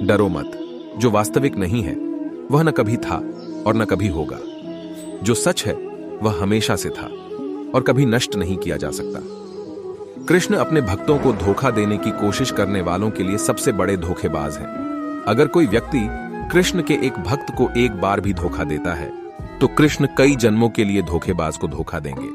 डरो मत, जो वास्तविक नहीं है वह न कभी था और न कभी होगा। जो सच है वह हमेशा से था और कभी नष्ट नहीं किया जा सकता। कृष्ण अपने भक्तों को धोखा देने की कोशिश करने वालों के लिए सबसे बड़े धोखेबाज हैं। अगर कोई व्यक्ति कृष्ण के एक भक्त को एक बार भी धोखा देता है तो कृष्ण कई जन्मों के लिए धोखेबाज को धोखा देंगे।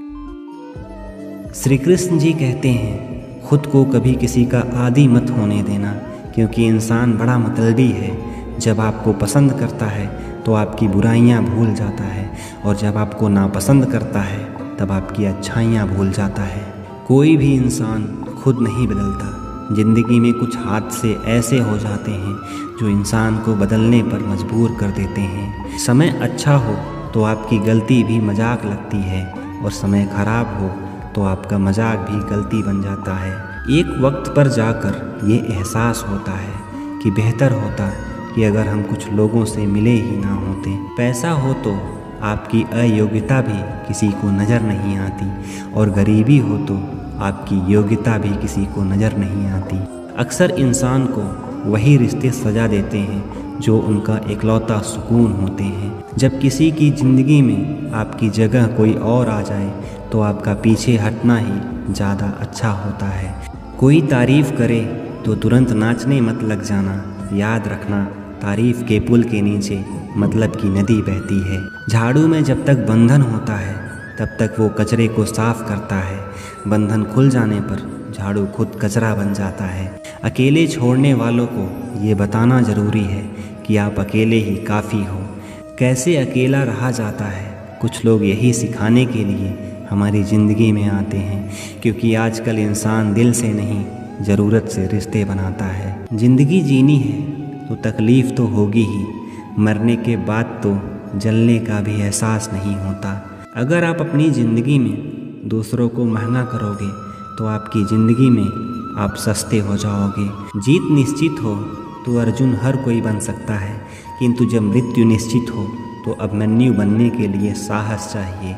श्री कृष्ण जी कहते हैं, खुद को कभी किसी का आदी मत होने देना, क्योंकि इंसान बड़ा मतलबी है। जब आपको पसंद करता है तो आपकी बुराइयां भूल जाता है, और जब आपको नापसंद करता है तब आपकी अच्छाइयां भूल जाता है। कोई भी इंसान खुद नहीं बदलता। जिंदगी में कुछ हादसे ऐसे हो जाते हैं जो इंसान को बदलने पर मजबूर कर देते हैं। समय अच्छा हो तो आपकी गलती भी मजाक लगती है, और समय खराब हो तो आपका मजाक भी गलती बन जाता है। एक वक्त पर जाकर ये एहसास होता है कि बेहतर होता कि अगर हम कुछ लोगों से मिले ही ना होते। पैसा हो तो आपकी अयोग्यता भी किसी को नज़र नहीं आती, और गरीबी हो तो आपकी योग्यता भी किसी को नज़र नहीं आती। अक्सर इंसान को वही रिश्ते सजा देते हैं जो उनका इकलौता सुकून होते हैं। जब किसी की ज़िंदगी में आपकी जगह कोई और आ जाए तो आपका पीछे हटना ही ज़्यादा अच्छा होता है। कोई तारीफ़ करे तो तुरंत नाचने मत लग जाना। याद रखना, तारीफ़ के पुल के नीचे मतलब की नदी बहती है। झाड़ू में जब तक बंधन होता है तब तक वो कचरे को साफ करता है। बंधन खुल जाने पर झाड़ू खुद कचरा बन जाता है। अकेले छोड़ने वालों को ये बताना ज़रूरी है कि आप अकेले ही काफ़ी हो। कैसे अकेला रहा जाता है, कुछ लोग यही सिखाने के लिए हमारी ज़िंदगी में आते हैं, क्योंकि आजकल इंसान दिल से नहीं ज़रूरत से रिश्ते बनाता है। ज़िंदगी जीनी है तो तकलीफ़ तो होगी ही, मरने के बाद तो जलने का भी एहसास नहीं होता। अगर आप अपनी ज़िंदगी में दूसरों को महंगा करोगे तो आपकी ज़िंदगी में आप सस्ते हो जाओगे। जीत निश्चित हो तो अर्जुन हर कोई बन सकता है, किंतु जब मृत्यु निश्चित हो तो अभिमन्यु बनने के लिए साहस चाहिए।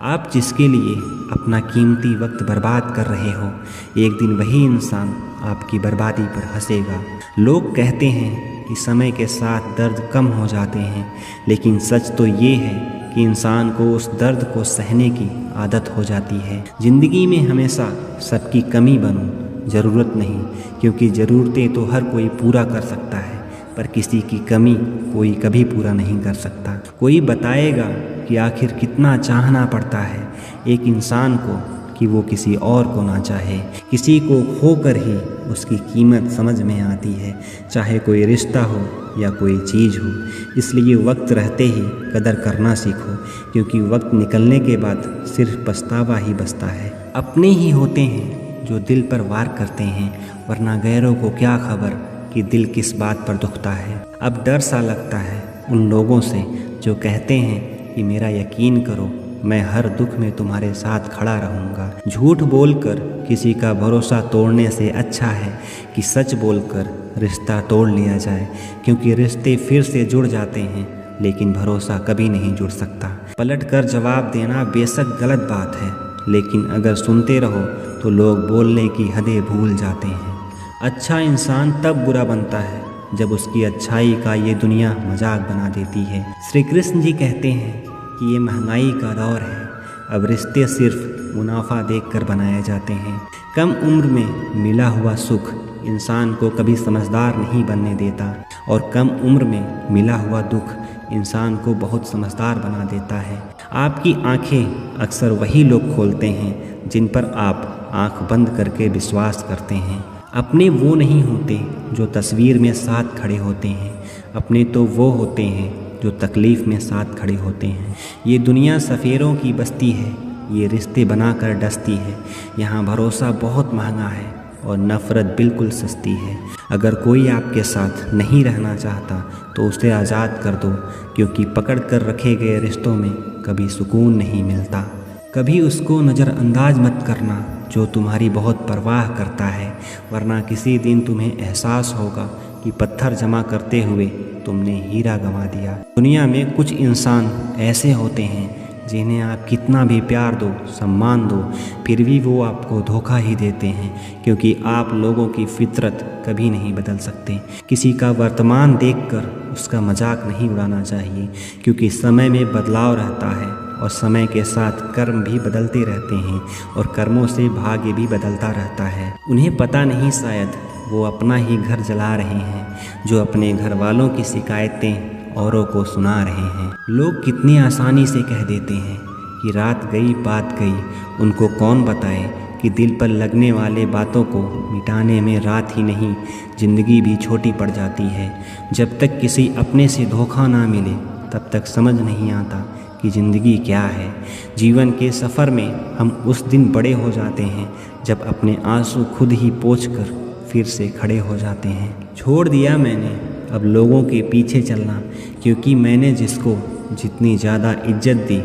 आप जिसके लिए अपना कीमती वक्त बर्बाद कर रहे हो, एक दिन वही इंसान आपकी बर्बादी पर हंसेगा। लोग कहते हैं कि समय के साथ दर्द कम हो जाते हैं, लेकिन सच तो ये है कि इंसान को उस दर्द को सहने की आदत हो जाती है। ज़िंदगी में हमेशा सबकी कमी बनो, ज़रूरत नहीं, क्योंकि ज़रूरतें तो हर कोई पूरा कर सकता है, पर किसी की कमी कोई कभी पूरा नहीं कर सकता। कोई बताएगा कि आखिर कितना चाहना पड़ता है एक इंसान को कि वो किसी और को ना चाहे। किसी को खोकर ही उसकी कीमत समझ में आती है, चाहे कोई रिश्ता हो या कोई चीज़ हो। इसलिए वक्त रहते ही कदर करना सीखो, क्योंकि वक्त निकलने के बाद सिर्फ पछतावा ही बचता है। अपने ही होते हैं जो दिल पर वार करते हैं, वरना गैरों को क्या खबर कि दिल किस बात पर दुखता है। अब डर सा लगता है उन लोगों से जो कहते हैं कि मेरा यकीन करो, मैं हर दुख में तुम्हारे साथ खड़ा रहूँगा। झूठ बोलकर किसी का भरोसा तोड़ने से अच्छा है कि सच बोलकर रिश्ता तोड़ लिया जाए, क्योंकि रिश्ते फिर से जुड़ जाते हैं लेकिन भरोसा कभी नहीं जुड़ सकता। पलट कर जवाब देना बेशक गलत बात है, लेकिन अगर सुनते रहो तो लोग बोलने की हदें भूल जाते हैं। अच्छा इंसान तब बुरा बनता है जब उसकी अच्छाई का ये दुनिया मजाक बना देती है। श्री कृष्ण जी कहते हैं कि ये महंगाई का दौर है, अब रिश्ते सिर्फ मुनाफा देखकर बनाए जाते हैं। कम उम्र में मिला हुआ सुख इंसान को कभी समझदार नहीं बनने देता, और कम उम्र में मिला हुआ दुख इंसान को बहुत समझदार बना देता है। आपकी आंखें अक्सर वही लोग खोलते हैं जिन पर आप आंख बंद करके विश्वास करते हैं। अपने वो नहीं होते जो तस्वीर में साथ खड़े होते हैं, अपने तो वो होते हैं जो तकलीफ़ में साथ खड़े होते हैं। ये दुनिया सफ़ेरों की बस्ती है, ये रिश्ते बनाकर डसती है। यहाँ भरोसा बहुत महंगा है और नफ़रत बिल्कुल सस्ती है। अगर कोई आपके साथ नहीं रहना चाहता तो उसे आज़ाद कर दो, क्योंकि पकड़ कर रखे गए रिश्तों में कभी सुकून नहीं मिलता। कभी उसको नज़रअंदाज मत करना जो तुम्हारी बहुत परवाह करता है, वरना किसी दिन तुम्हें एहसास होगा कि पत्थर जमा करते हुए तुमने हीरा गंवा दिया। दुनिया में कुछ इंसान ऐसे होते हैं जिन्हें आप कितना भी प्यार दो, सम्मान दो, फिर भी वो आपको धोखा ही देते हैं, क्योंकि आप लोगों की फितरत कभी नहीं बदल सकते। किसी का वर्तमान देखकर उसका मजाक नहीं उड़ाना चाहिए, क्योंकि समय में बदलाव रहता है और समय के साथ कर्म भी बदलते रहते हैं और कर्मों से भाग्य भी बदलता रहता है। उन्हें पता नहीं शायद वो अपना ही घर जला रहे हैं, जो अपने घर वालों की शिकायतें औरों को सुना रहे हैं। लोग कितनी आसानी से कह देते हैं कि रात गई बात गई, उनको कौन बताए कि दिल पर लगने वाले बातों को मिटाने में रात ही नहीं ज़िंदगी भी छोटी पड़ जाती है। जब तक किसी अपने से धोखा ना मिले तब तक समझ नहीं आता कि ज़िंदगी क्या है। जीवन के सफ़र में हम उस दिन बड़े हो जाते हैं जब अपने आंसू खुद ही पोंछकर फिर से खड़े हो जाते हैं। छोड़ दिया मैंने अब लोगों के पीछे चलना, क्योंकि मैंने जिसको जितनी ज़्यादा इज्जत दी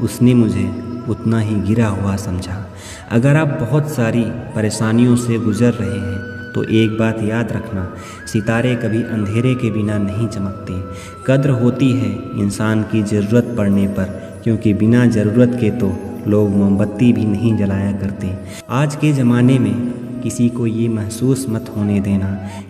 उसने मुझे उतना ही गिरा हुआ समझा। अगर आप बहुत सारी परेशानियों से गुजर रहे हैं तो एक बात याद रखना, सितारे कभी अंधेरे के बिना नहीं चमकते। कद्र होती है इंसान की ज़रूरत पड़ने पर, क्योंकि बिना ज़रूरत के तो लोग मोमबत्ती भी नहीं जलाया करते। आज के ज़माने में किसी को ये महसूस मत होने देना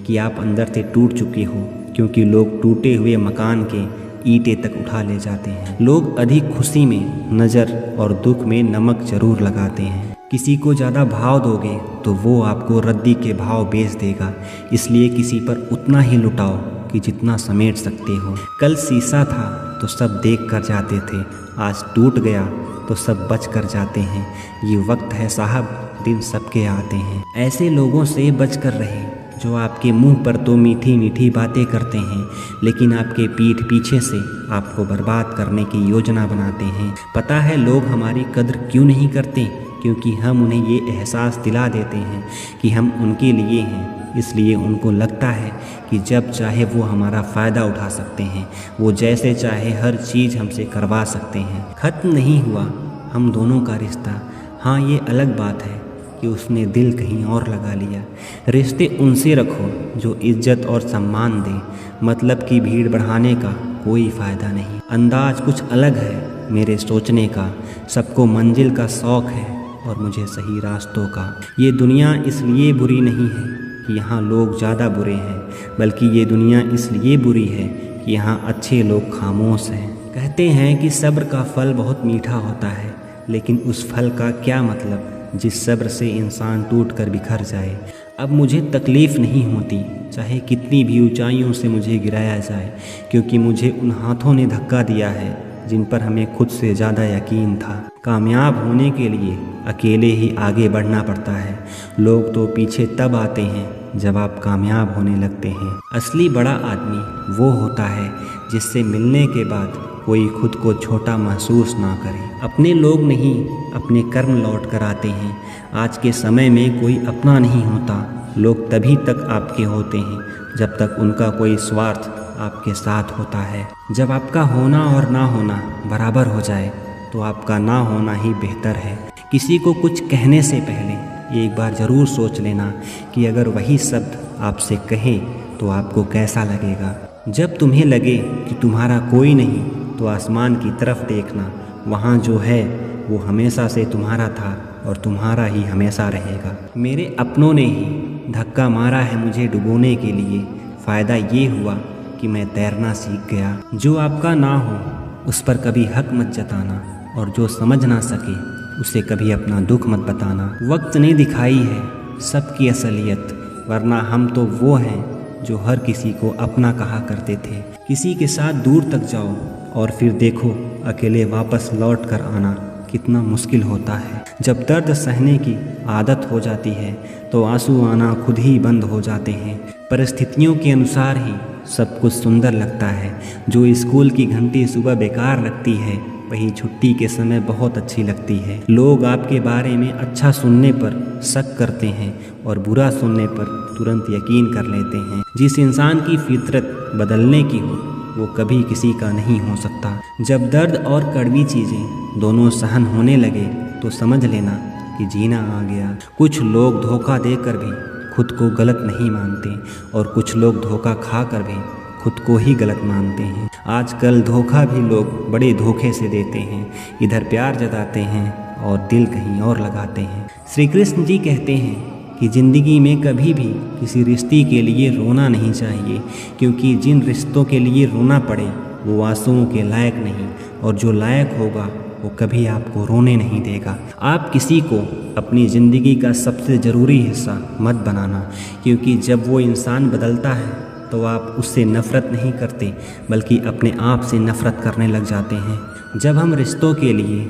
कि आप अंदर से टूट चुके हो, क्योंकि लोग टूटे हुए मकान के ईंटें तक उठा ले जाते हैं। लोग अधिक खुशी में नज़र और दुख में नमक जरूर लगाते हैं। किसी को ज़्यादा भाव दोगे तो वो आपको रद्दी के भाव बेच देगा, इसलिए किसी पर उतना ही लुटाओ कि जितना समेट सकते हो। कल शीशा था तो सब देख कर जाते थे, आज टूट गया तो सब बच कर जाते हैं। ये वक्त है साहब, दिन सबके आते हैं। ऐसे लोगों से बच कर रहे जो आपके मुंह पर तो मीठी मीठी बातें करते हैं, लेकिन आपके पीठ पीछे से आपको बर्बाद करने की योजना बनाते हैं। पता है लोग हमारी कद्र क्यों नहीं करते? क्योंकि हम उन्हें ये एहसास दिला देते हैं कि हम उनके लिए हैं, इसलिए उनको लगता है कि जब चाहे वो हमारा फ़ायदा उठा सकते हैं, वो जैसे चाहे हर चीज़ हमसे करवा सकते हैं। ख़त्म नहीं हुआ हम दोनों का रिश्ता, हाँ ये अलग बात है कि उसने दिल कहीं और लगा लिया। रिश्ते उनसे रखो जो इज्जत और सम्मान दें, मतलब की भीड़ बढ़ाने का कोई फ़ायदा नहीं। अंदाज कुछ अलग है मेरे सोचने का, सबको मंजिल का शौक़ है और मुझे सही रास्तों का। ये दुनिया इसलिए बुरी नहीं है कि यहाँ लोग ज़्यादा बुरे हैं, बल्कि ये दुनिया इसलिए बुरी है कि यहाँ अच्छे लोग खामोश हैं। कहते हैं कि सब्र का फल बहुत मीठा होता है, लेकिन उस फल का क्या मतलब जिस सब्र से इंसान टूट कर बिखर जाए। अब मुझे तकलीफ़ नहीं होती चाहे कितनी भी ऊंचाइयों से मुझे गिराया जाए, क्योंकि मुझे उन हाथों ने धक्का दिया है जिन पर हमें खुद से ज़्यादा यकीन था। कामयाब होने के लिए अकेले ही आगे बढ़ना पड़ता है। लोग तो पीछे तब आते हैं जब आप कामयाब होने लगते हैं। असली बड़ा आदमी वो होता है जिससे मिलने के बाद कोई खुद को छोटा महसूस ना करे। अपने लोग नहीं, अपने कर्म लौट कर आते हैं। आज के समय में कोई अपना नहीं होता। लोग तभी तक आपके होते हैं जब तक उनका कोई स्वार्थ आपके साथ होता है। जब आपका होना और ना होना बराबर हो जाए तो आपका ना होना ही बेहतर है। किसी को कुछ कहने से पहले एक बार ज़रूर सोच लेना कि अगर वही शब्द आपसे कहे तो आपको कैसा लगेगा। जब तुम्हें लगे कि तुम्हारा कोई नहीं तो आसमान की तरफ देखना, वहाँ जो है वो हमेशा से तुम्हारा था और तुम्हारा ही हमेशा रहेगा। मेरे अपनों ने ही धक्का मारा है मुझे डुबोने के लिए। फ़ायदा ये हुआ कि मैं तैरना सीख गया। जो आपका ना हो उस पर कभी हक मत जताना, और जो समझ ना सके उसे कभी अपना दुख मत बताना। वक्त ने दिखाई है सबकी असलियत, वरना हम तो वो हैं जो हर किसी को अपना कहा करते थे। किसी के साथ दूर तक जाओ और फिर देखो अकेले वापस लौट कर आना कितना मुश्किल होता है। जब दर्द सहने की आदत हो जाती है तो आंसू आना खुद ही बंद हो जाते हैं। परिस्थितियों के अनुसार ही सब कुछ सुंदर लगता है। जो स्कूल की घंटी सुबह बेकार लगती है वही छुट्टी के समय बहुत अच्छी लगती है। लोग आपके बारे में अच्छा सुनने पर शक करते हैं और बुरा सुनने पर तुरंत यकीन कर लेते हैं। जिस इंसान की फितरत बदलने की हो वो कभी किसी का नहीं हो सकता। जब दर्द और कड़वी चीज़ें दोनों सहन होने लगे तो समझ लेना कि जीना आ गया। कुछ लोग धोखा देकर भी खुद को गलत नहीं मानते और कुछ लोग धोखा खा कर भी खुद को ही गलत मानते हैं। आजकल धोखा भी लोग बड़े धोखे से देते हैं। इधर प्यार जताते हैं और दिल कहीं और लगाते हैं। श्री कृष्ण जी कहते हैं कि ज़िंदगी में कभी भी किसी रिश्ते के लिए रोना नहीं चाहिए, क्योंकि जिन रिश्तों के लिए रोना पड़े वो आंसुओं के लायक नहीं, और जो लायक होगा वो कभी आपको रोने नहीं देगा। आप किसी को अपनी ज़िंदगी का सबसे ज़रूरी हिस्सा मत बनाना, क्योंकि जब वो इंसान बदलता है तो आप उससे नफ़रत नहीं करते बल्कि अपने आप से नफ़रत करने लग जाते हैं। जब हम रिश्तों के लिए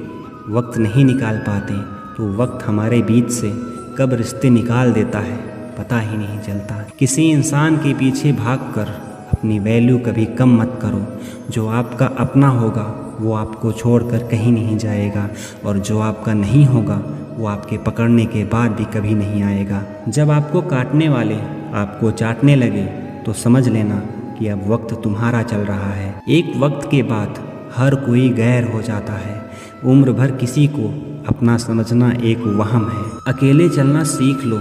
वक्त नहीं निकाल पाते तो वक्त हमारे बीच से कब रिश्ते निकाल देता है पता ही नहीं चलता। किसी इंसान के पीछे भागकर अपनी वैल्यू कभी कम मत करो। जो आपका अपना होगा वो आपको छोड़कर कहीं नहीं जाएगा, और जो आपका नहीं होगा वो आपके पकड़ने के बाद भी कभी नहीं आएगा। जब आपको काटने वाले आपको चाटने लगे तो समझ लेना कि अब वक्त तुम्हारा चल रहा है। एक वक्त के बाद हर कोई गैर हो जाता है। उम्र भर किसी को अपना समझना एक वहम है। अकेले चलना सीख लो।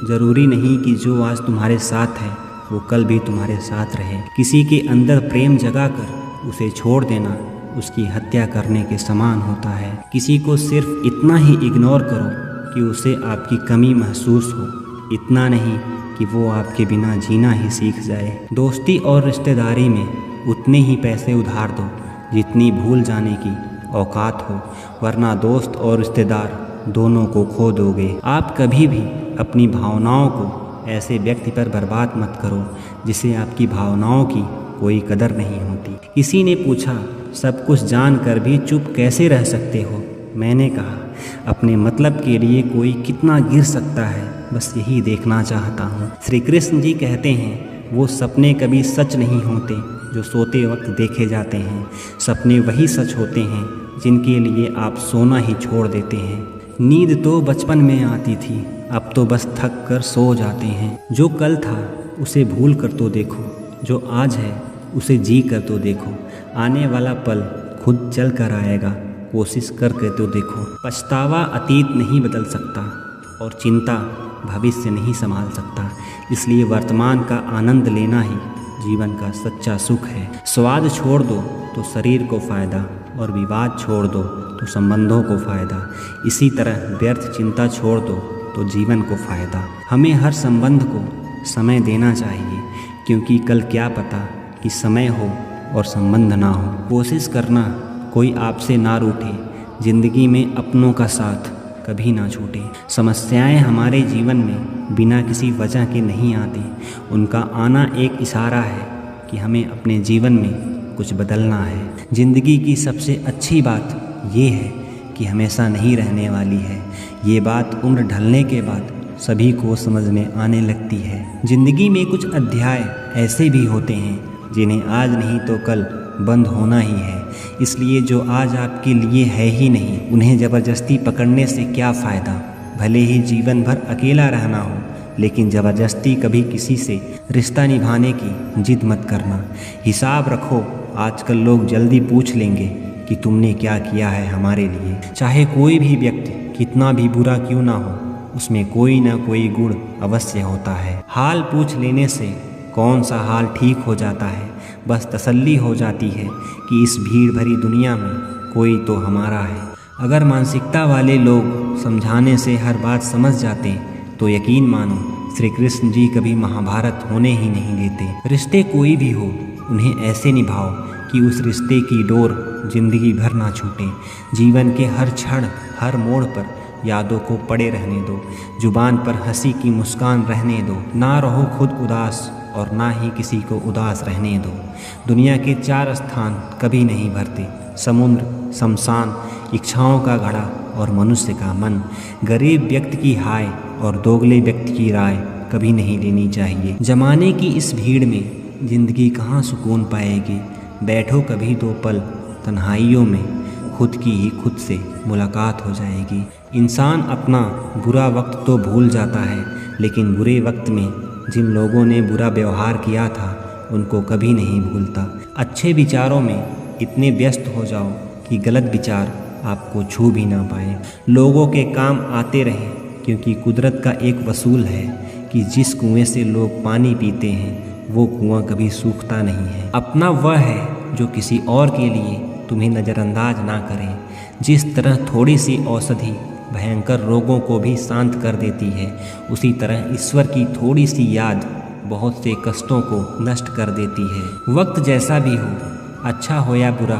ज़रूरी नहीं कि जो आज तुम्हारे साथ है वो कल भी तुम्हारे साथ रहे। किसी के अंदर प्रेम जगाकर उसे छोड़ देना उसकी हत्या करने के समान होता है। किसी को सिर्फ इतना ही इग्नोर करो कि उसे आपकी कमी महसूस हो, इतना नहीं कि वो आपके बिना जीना ही सीख जाए। दोस्ती और रिश्तेदारी में उतने ही पैसे उधार दो जितनी भूल जाने की औकात हो, वरना दोस्त और रिश्तेदार दोनों को खो दोगे। आप कभी भी अपनी भावनाओं को ऐसे व्यक्ति पर बर्बाद मत करो जिसे आपकी भावनाओं की कोई कदर नहीं होती। किसी ने पूछा, सब कुछ जानकर भी चुप कैसे रह सकते हो? मैंने कहा, अपने मतलब के लिए कोई कितना गिर सकता है, बस यही देखना चाहता हूँ। श्री कृष्ण जी कहते हैं, वो सपने कभी सच नहीं होते जो सोते वक्त देखे जाते हैं। सपने वही सच होते हैं जिनके लिए आप सोना ही छोड़ देते हैं। नींद तो बचपन में आती थी, अब तो बस थक कर सो जाते हैं। जो कल था उसे भूल कर तो देखो, जो आज है उसे जी कर तो देखो। आने वाला पल खुद चल कर आएगा, कोशिश करके तो देखो। पछतावा अतीत नहीं बदल सकता और चिंता भविष्य नहीं संभाल सकता, इसलिए वर्तमान का आनंद लेना ही जीवन का सच्चा सुख है। स्वाद छोड़ दो तो शरीर को फ़ायदा, और विवाद छोड़ दो तो संबंधों को फ़ायदा। इसी तरह व्यर्थ चिंता छोड़ दो तो जीवन को फ़ायदा। हमें हर संबंध को समय देना चाहिए, क्योंकि कल क्या पता कि समय हो और संबंध ना हो। कोशिश करना कोई आपसे ना रूठे, जिंदगी में अपनों का साथ कभी ना छूटे। समस्याएं हमारे जीवन में बिना किसी वजह के नहीं आती, उनका आना एक इशारा है कि हमें अपने जीवन में कुछ बदलना है। ज़िंदगी की सबसे अच्छी बात ये है कि हमेशा नहीं रहने वाली है। ये बात उम्र ढलने के बाद सभी को समझ में आने लगती है। ज़िंदगी में कुछ अध्याय ऐसे भी होते हैं जिन्हें आज नहीं तो कल बंद होना ही है, इसलिए जो आज आपके लिए है ही नहीं, उन्हें ज़बरदस्ती पकड़ने से क्या फ़ायदा। भले ही जीवन भर अकेला रहना हो, लेकिन ज़बरदस्ती कभी किसी से रिश्ता निभाने की जिद मत करना। हिसाब रखो, आजकल लोग जल्दी पूछ लेंगे कि तुमने क्या किया है हमारे लिए। चाहे कोई भी व्यक्ति कितना भी बुरा क्यों ना हो, उसमें कोई ना कोई गुण अवश्य होता है। हाल पूछ लेने से कौन सा हाल ठीक हो जाता है, बस तसल्ली हो जाती है कि इस भीड़ भरी दुनिया में कोई तो हमारा है। अगर मानसिकता वाले लोग समझाने से हर बात समझ जाते तो यकीन मानो श्री कृष्ण जी कभी महाभारत होने ही नहीं देते। रिश्ते कोई भी हो, उन्हें ऐसे निभाओ कि उस रिश्ते की डोर जिंदगी भर ना छूटे। जीवन के हर क्षण हर मोड़ पर यादों को पड़े रहने दो, जुबान पर हंसी की मुस्कान रहने दो। ना रहो खुद उदास और ना ही किसी को उदास रहने दो। दुनिया के 4 स्थान कभी नहीं भरते, समुद्र, शमशान, इच्छाओं का घड़ा और मनुष्य का मन। गरीब व्यक्ति की हाय और दोगले व्यक्ति की राय कभी नहीं लेनी चाहिए। जमाने की इस भीड़ में जिंदगी कहाँ सुकून पाएगी। बैठो कभी 2 पल तन्हाइयों में, खुद की ही खुद से मुलाकात हो जाएगी। इंसान अपना बुरा वक्त तो भूल जाता है, लेकिन बुरे वक्त में जिन लोगों ने बुरा व्यवहार किया था उनको कभी नहीं भूलता। अच्छे विचारों में इतने व्यस्त हो जाओ कि गलत विचार आपको छू भी ना पाए। लोगों के काम आते रहें, क्योंकि कुदरत का एक वसूल है कि जिस कुएं से लोग पानी पीते हैं वो कुआं कभी सूखता नहीं है। अपना वह है जो किसी और के लिए तुम्हें नज़रअंदाज ना करे। जिस तरह थोड़ी सी औषधि भयंकर रोगों को भी शांत कर देती है, उसी तरह ईश्वर की थोड़ी सी याद बहुत से कष्टों को नष्ट कर देती है। वक्त जैसा भी हो, अच्छा हो या बुरा,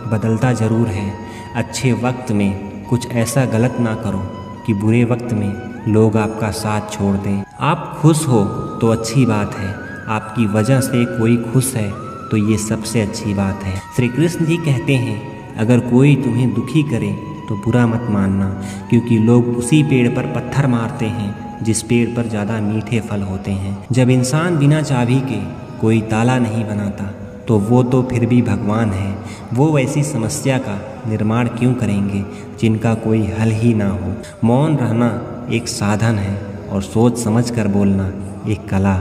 बदलता ज़रूर है। अच्छे वक्त में कुछ ऐसा गलत ना करो कि बुरे वक्त में लोग आपका साथ छोड़ दें। आप खुश हो तो अच्छी बात है, आपकी वजह से कोई खुश है तो ये सबसे अच्छी बात है। श्री कृष्ण जी कहते हैं, अगर कोई तुम्हें दुखी करे तो बुरा मत मानना, क्योंकि लोग उसी पेड़ पर पत्थर मारते हैं जिस पेड़ पर ज़्यादा मीठे फल होते हैं। जब इंसान बिना चाबी के कोई ताला नहीं बनाता तो वो तो फिर भी भगवान है। वो वैसी समस्या का निर्माण क्यों करेंगे जिनका कोई हल ही ना हो। मौन रहना एक साधन है और सोच समझ कर बोलना एक कला।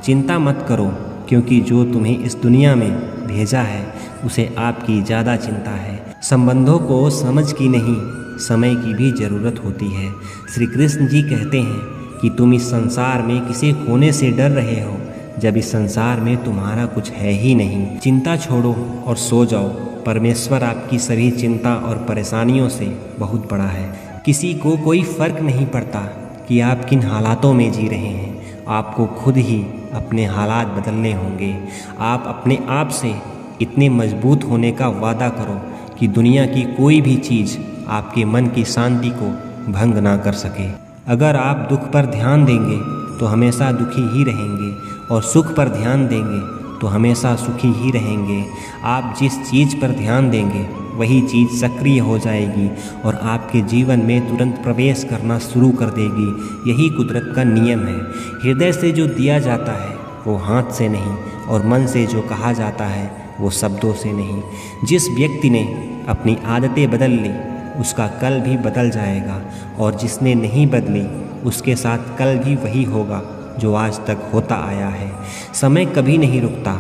चिंता मत करो, क्योंकि जो तुम्हें इस दुनिया में भेजा है उसे आपकी ज़्यादा चिंता है। संबंधों को समझ की नहीं, समय की भी ज़रूरत होती है। श्री कृष्ण जी कहते हैं कि तुम इस संसार में किसे खोने से डर रहे हो जब इस संसार में तुम्हारा कुछ है ही नहीं। चिंता छोड़ो और सो जाओ। परमेश्वर आपकी सभी चिंता और परेशानियों से बहुत बड़ा है। किसी को कोई फ़र्क नहीं पड़ता कि आप किन हालातों में जी रहे हैं। आपको खुद ही अपने हालात बदलने होंगे। आप अपने आप से इतने मजबूत होने का वादा करो कि दुनिया की कोई भी चीज़ आपके मन की शांति को भंग ना कर सके। अगर आप दुख पर ध्यान देंगे तो हमेशा दुखी ही रहेंगे, और सुख पर ध्यान देंगे तो हमेशा सुखी ही रहेंगे। आप जिस चीज़ पर ध्यान देंगे वही चीज़ सक्रिय हो जाएगी और आपके जीवन में तुरंत प्रवेश करना शुरू कर देगी। यही कुदरत का नियम है। हृदय से जो दिया जाता है वो हाथ से नहीं, और मन से जो कहा जाता है वो शब्दों से नहीं। जिस व्यक्ति ने अपनी आदतें बदल ली उसका कल भी बदल जाएगा, और जिसने नहीं बदली उसके साथ कल भी वही होगा जो आज तक होता आया है। समय कभी नहीं रुकता।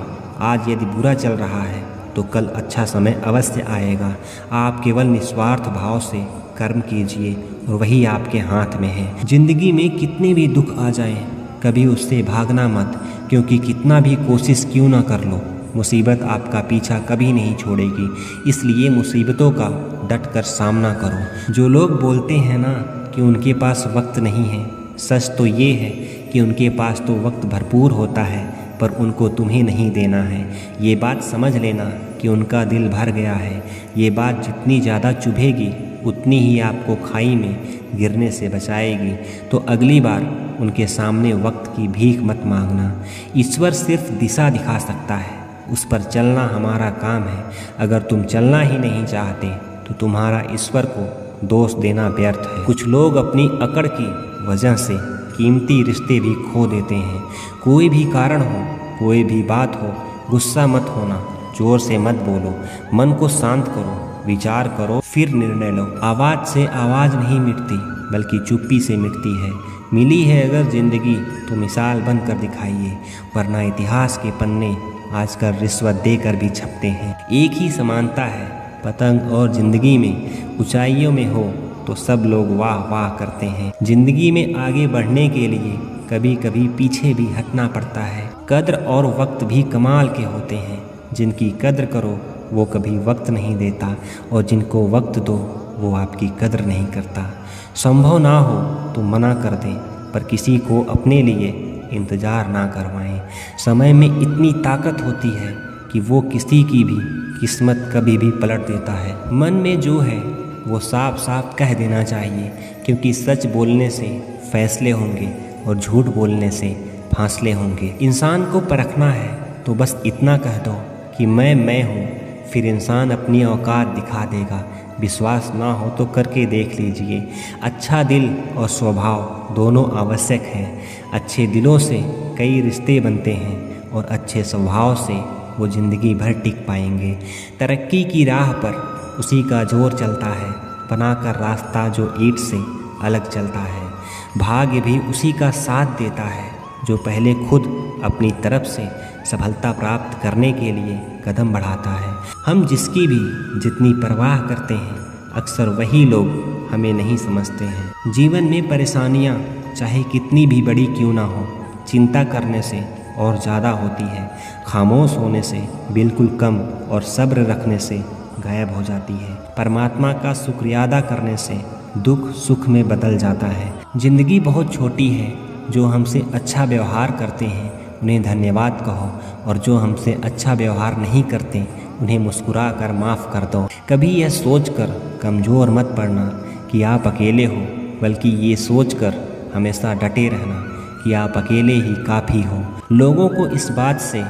आज यदि बुरा चल रहा है तो कल अच्छा समय अवश्य आएगा। आप केवल निस्वार्थ भाव से कर्म कीजिए और वही आपके हाथ में है। जिंदगी में कितने भी दुख आ जाएं, कभी उससे भागना मत, क्योंकि कितना भी कोशिश क्यों ना कर लो, मुसीबत आपका पीछा कभी नहीं छोड़ेगी। इसलिए मुसीबतों का डट कर सामना करो। जो लोग बोलते हैं ना कि उनके पास वक्त नहीं है, सच तो ये है कि उनके पास तो वक्त भरपूर होता है, पर उनको तुम्हें नहीं देना है। ये बात समझ लेना कि उनका दिल भर गया है। ये बात जितनी ज़्यादा चुभेगी उतनी ही आपको खाई में गिरने से बचाएगी। तो अगली बार उनके सामने वक्त की भीख मत मांगना। ईश्वर सिर्फ दिशा दिखा सकता है, उस पर चलना हमारा काम है। अगर तुम चलना ही नहीं चाहते तो तुम्हारा ईश्वर को दोष देना व्यर्थ है। कुछ लोग अपनी अकड़ की वजह से कीमती रिश्ते भी खो देते हैं। कोई भी कारण हो, कोई भी बात हो, गुस्सा मत होना, जोर से मत बोलो, मन को शांत करो, विचार करो, फिर निर्णय लो। आवाज़ से आवाज़ नहीं मिटती, बल्कि चुप्पी से मिटती है। मिली है अगर जिंदगी तो मिसाल बनकर दिखाइए, वरना इतिहास के पन्ने आजकल रिश्वत देकर भी छपते हैं। एक ही समानता है, पतंग और जिंदगी में ऊंचाइयों में हो तो सब लोग वाह वाह करते हैं। जिंदगी में आगे बढ़ने के लिए कभी कभी पीछे भी हटना पड़ता है। कद्र और वक्त भी कमाल के होते हैं। जिनकी कद्र करो वो कभी वक्त नहीं देता, और जिनको वक्त दो वो आपकी कद्र नहीं करता। संभव ना हो तो मना कर दें, पर किसी को अपने लिए इंतज़ार ना करवाएं। समय में इतनी ताकत होती है कि वो किसी की भी किस्मत कभी भी पलट देता है। मन में जो है वो साफ साफ कह देना चाहिए, क्योंकि सच बोलने से फैसले होंगे और झूठ बोलने से फासले होंगे। इंसान को परखना है तो बस इतना कह दो कि मैं हूँ, फिर इंसान अपनी औकात दिखा देगा। विश्वास ना हो तो करके देख लीजिए। अच्छा दिल और स्वभाव दोनों आवश्यक हैं। अच्छे दिलों से कई रिश्ते बनते हैं, और अच्छे स्वभाव से वो ज़िंदगी भर टिक पाएंगे। तरक्की की राह पर उसी का जोर चलता है, बनाकर रास्ता जो ईंट से अलग चलता है। भाग्य भी उसी का साथ देता है जो पहले खुद अपनी तरफ से सफलता प्राप्त करने के लिए कदम बढ़ाता है। हम जिसकी भी जितनी परवाह करते हैं, अक्सर वही लोग हमें नहीं समझते हैं। जीवन में परेशानियां चाहे कितनी भी बड़ी क्यों ना हो, चिंता करने से और ज़्यादा होती है, खामोश होने से बिल्कुल कम और सब्र रखने से गायब हो जाती है। परमात्मा का शुक्रिया अदा करने से दुख सुख में बदल जाता है। ज़िंदगी बहुत छोटी है, जो हमसे अच्छा व्यवहार करते हैं उन्हें धन्यवाद कहो, और जो हमसे अच्छा व्यवहार नहीं करते उन्हें मुस्कुरा कर माफ़ कर दो। कभी यह सोचकर कमज़ोर मत पड़ना कि आप अकेले हो, बल्कि ये सोचकर हमेशा डटे रहना कि आप अकेले ही काफ़ी हो। लोगों को इस बात से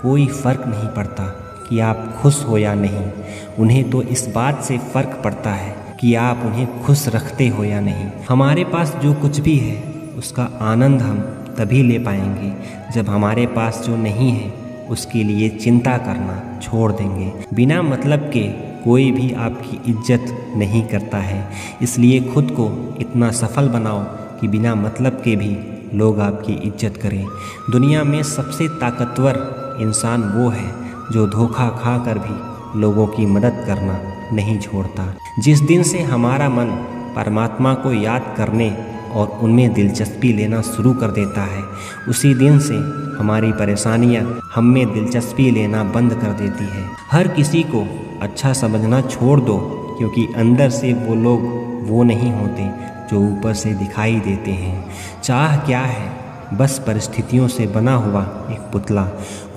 कोई फ़र्क नहीं पड़ता कि आप खुश हो या नहीं, उन्हें तो इस बात से फ़र्क पड़ता है कि आप उन्हें खुश रखते हो या नहीं। हमारे पास जो कुछ भी है उसका आनंद हम तभी ले पाएंगे जब हमारे पास जो नहीं है उसके लिए चिंता करना छोड़ देंगे। बिना मतलब के कोई भी आपकी इज्जत नहीं करता है, इसलिए खुद को इतना सफल बनाओ कि बिना मतलब के भी लोग आपकी इज्जत करें। दुनिया में सबसे ताकतवर इंसान वो है जो धोखा खा कर भी लोगों की मदद करना नहीं छोड़ता। जिस दिन से हमारा मन परमात्मा को याद करने और उनमें दिलचस्पी लेना शुरू कर देता है, उसी दिन से हमारी परेशानियां हम में दिलचस्पी लेना बंद कर देती है। हर किसी को अच्छा समझना छोड़ दो, क्योंकि अंदर से वो लोग वो नहीं होते जो ऊपर से दिखाई देते हैं। चाह क्या है? बस परिस्थितियों से बना हुआ एक पुतला।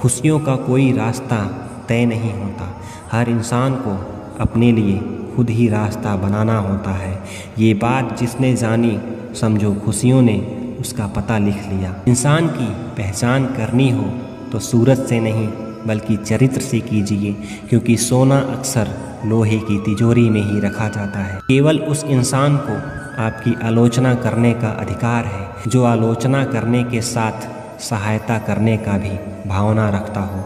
खुशियों का कोई रास्ता तय नहीं होता, हर इंसान को अपने लिए खुद ही रास्ता बनाना होता है। ये बात जिसने जानी, समझो खुशियों ने उसका पता लिख लिया। इंसान की पहचान करनी हो तो सूरत से नहीं बल्कि चरित्र से कीजिए, क्योंकि सोना अक्सर लोहे की तिजोरी में ही रखा जाता है। केवल उस इंसान को आपकी आलोचना करने का अधिकार है जो आलोचना करने के साथ सहायता करने का भी भावना रखता हो।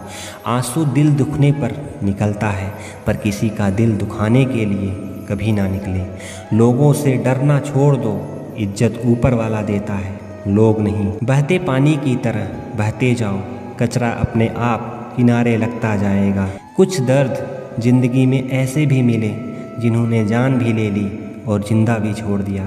आंसू दिल दुखने पर निकलता है, पर किसी का दिल दुखाने के लिए कभी ना निकले। लोगों से डरना छोड़ दो, इज्जत ऊपर वाला देता है, लोग नहीं। बहते पानी की तरह बहते जाओ, कचरा अपने आप किनारे लगता जाएगा। कुछ दर्द जिंदगी में ऐसे भी मिले जिन्होंने जान भी ले ली और जिंदा भी छोड़ दिया।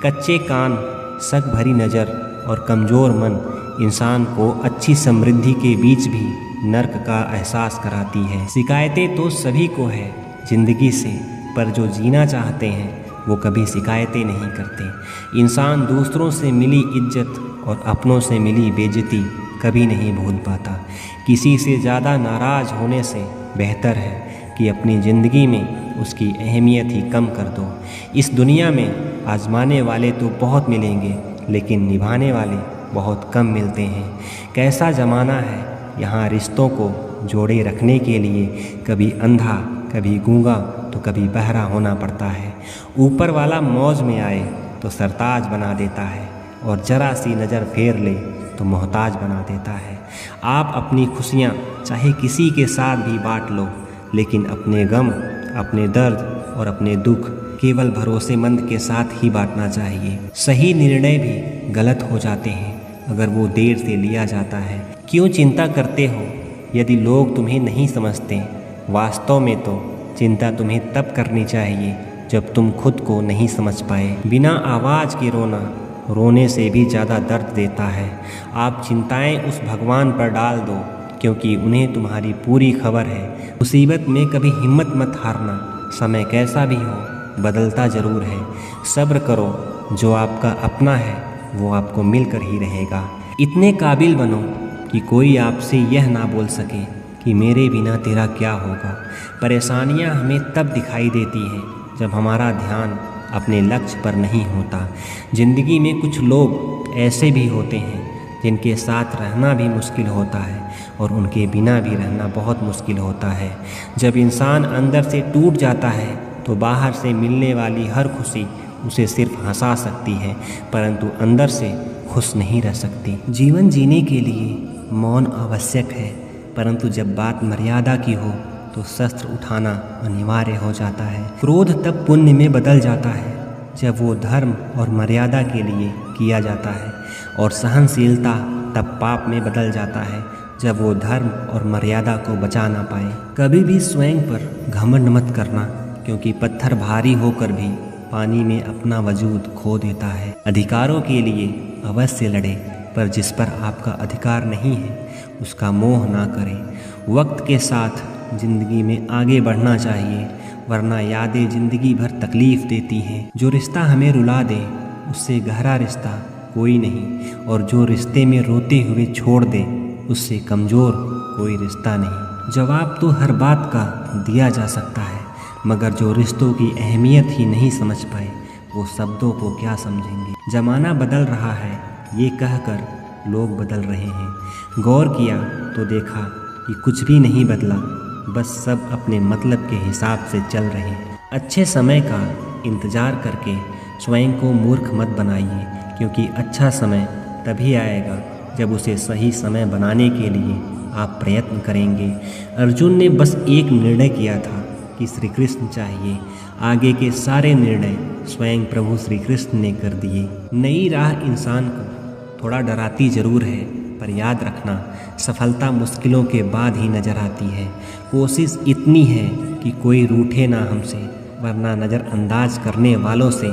कच्चे कान, शक भरी नज़र और कमज़ोर मन इंसान को अच्छी समृद्धि के बीच भी नर्क का एहसास कराती है। शिकायतें तो सभी को है ज़िंदगी से, पर जो जीना चाहते हैं वो कभी शिकायतें नहीं करते। इंसान दूसरों से मिली इज्जत और अपनों से मिली बेइज्जती कभी नहीं भूल पाता। किसी से ज़्यादा नाराज़ होने से बेहतर है कि अपनी ज़िंदगी में उसकी अहमियत ही कम कर दो। इस दुनिया में आजमाने वाले तो बहुत मिलेंगे, लेकिन निभाने वाले बहुत कम मिलते हैं। कैसा ज़माना है, यहाँ रिश्तों को जोड़े रखने के लिए कभी अंधा, कभी गूंगा तो कभी बहरा होना पड़ता है। ऊपर वाला मौज में आए तो सरताज बना देता है, और जरा सी नज़र फेर ले तो मोहताज बना देता है। आप अपनी खुशियाँ चाहे किसी के साथ भी बांट लो, लेकिन अपने गम, अपने दर्द और अपने दुख केवल भरोसेमंद के साथ ही बांटना चाहिए। सही निर्णय भी गलत हो जाते हैं अगर वो देर से लिया जाता है। क्यों चिंता करते हो यदि लोग तुम्हें नहीं समझते? वास्तव में तो चिंता तुम्हें तब करनी चाहिए जब तुम खुद को नहीं समझ पाए। बिना आवाज़ के रोना रोने से भी ज़्यादा दर्द देता है। आप चिंताएं उस भगवान पर डाल दो, क्योंकि उन्हें तुम्हारी पूरी खबर है। मुसीबत में कभी हिम्मत मत हारना, समय कैसा भी हो बदलता ज़रूर है। सब्र करो, जो आपका अपना है वो आपको मिलकर ही रहेगा। इतने काबिल बनो कि कोई आपसे यह ना बोल सके कि मेरे बिना तेरा क्या होगा। परेशानियां हमें तब दिखाई देती हैं जब हमारा ध्यान अपने लक्ष्य पर नहीं होता। ज़िंदगी में कुछ लोग ऐसे भी होते हैं जिनके साथ रहना भी मुश्किल होता है और उनके बिना भी रहना बहुत मुश्किल होता है। जब इंसान अंदर से टूट जाता है तो बाहर से मिलने वाली हर खुशी उसे सिर्फ हंसा सकती है, परंतु अंदर से खुश नहीं रह सकती। जीवन जीने के लिए मौन आवश्यक है, परंतु जब बात मर्यादा की हो तो शस्त्र उठाना अनिवार्य हो जाता है। क्रोध तब पुण्य में बदल जाता है जब वो धर्म और मर्यादा के लिए किया जाता है, और सहनशीलता तब पाप में बदल जाता है जब वो धर्म और मर्यादा को बचा ना पाए। कभी भी स्वयं पर घमंड मत करना, क्योंकि पत्थर भारी होकर भी पानी में अपना वजूद खो देता है। अधिकारों के लिए अवश्य लड़े, पर जिस पर आपका अधिकार नहीं है उसका मोह ना करें। वक्त के साथ ज़िंदगी में आगे बढ़ना चाहिए, वरना यादें ज़िंदगी भर तकलीफ़ देती हैं। जो रिश्ता हमें रुला दे उससे गहरा रिश्ता कोई नहीं, और जो रिश्ते में रोते हुए छोड़ दे उससे कमज़ोर कोई रिश्ता नहीं। जवाब तो हर बात का दिया जा सकता है, मगर जो रिश्तों की अहमियत ही नहीं समझ पाए वो शब्दों को क्या समझेंगे। ज़माना बदल रहा है ये कहकर लोग बदल रहे हैं। गौर किया तो देखा कि कुछ भी नहीं बदला, बस सब अपने मतलब के हिसाब से चल रहे हैं। अच्छे समय का इंतज़ार करके स्वयं को मूर्ख मत बनाइए, क्योंकि अच्छा समय तभी आएगा जब उसे सही समय बनाने के लिए आप प्रयत्न करेंगे। अर्जुन ने बस एक निर्णय किया था कि श्री कृष्ण चाहिए, आगे के सारे निर्णय स्वयं प्रभु श्री कृष्ण ने कर दिए। नई राह इंसान को थोड़ा डराती ज़रूर है, पर याद रखना सफलता मुश्किलों के बाद ही नज़र आती है। कोशिश इतनी है कि कोई रूठे ना हमसे, वरना नज़रअंदाज करने वालों से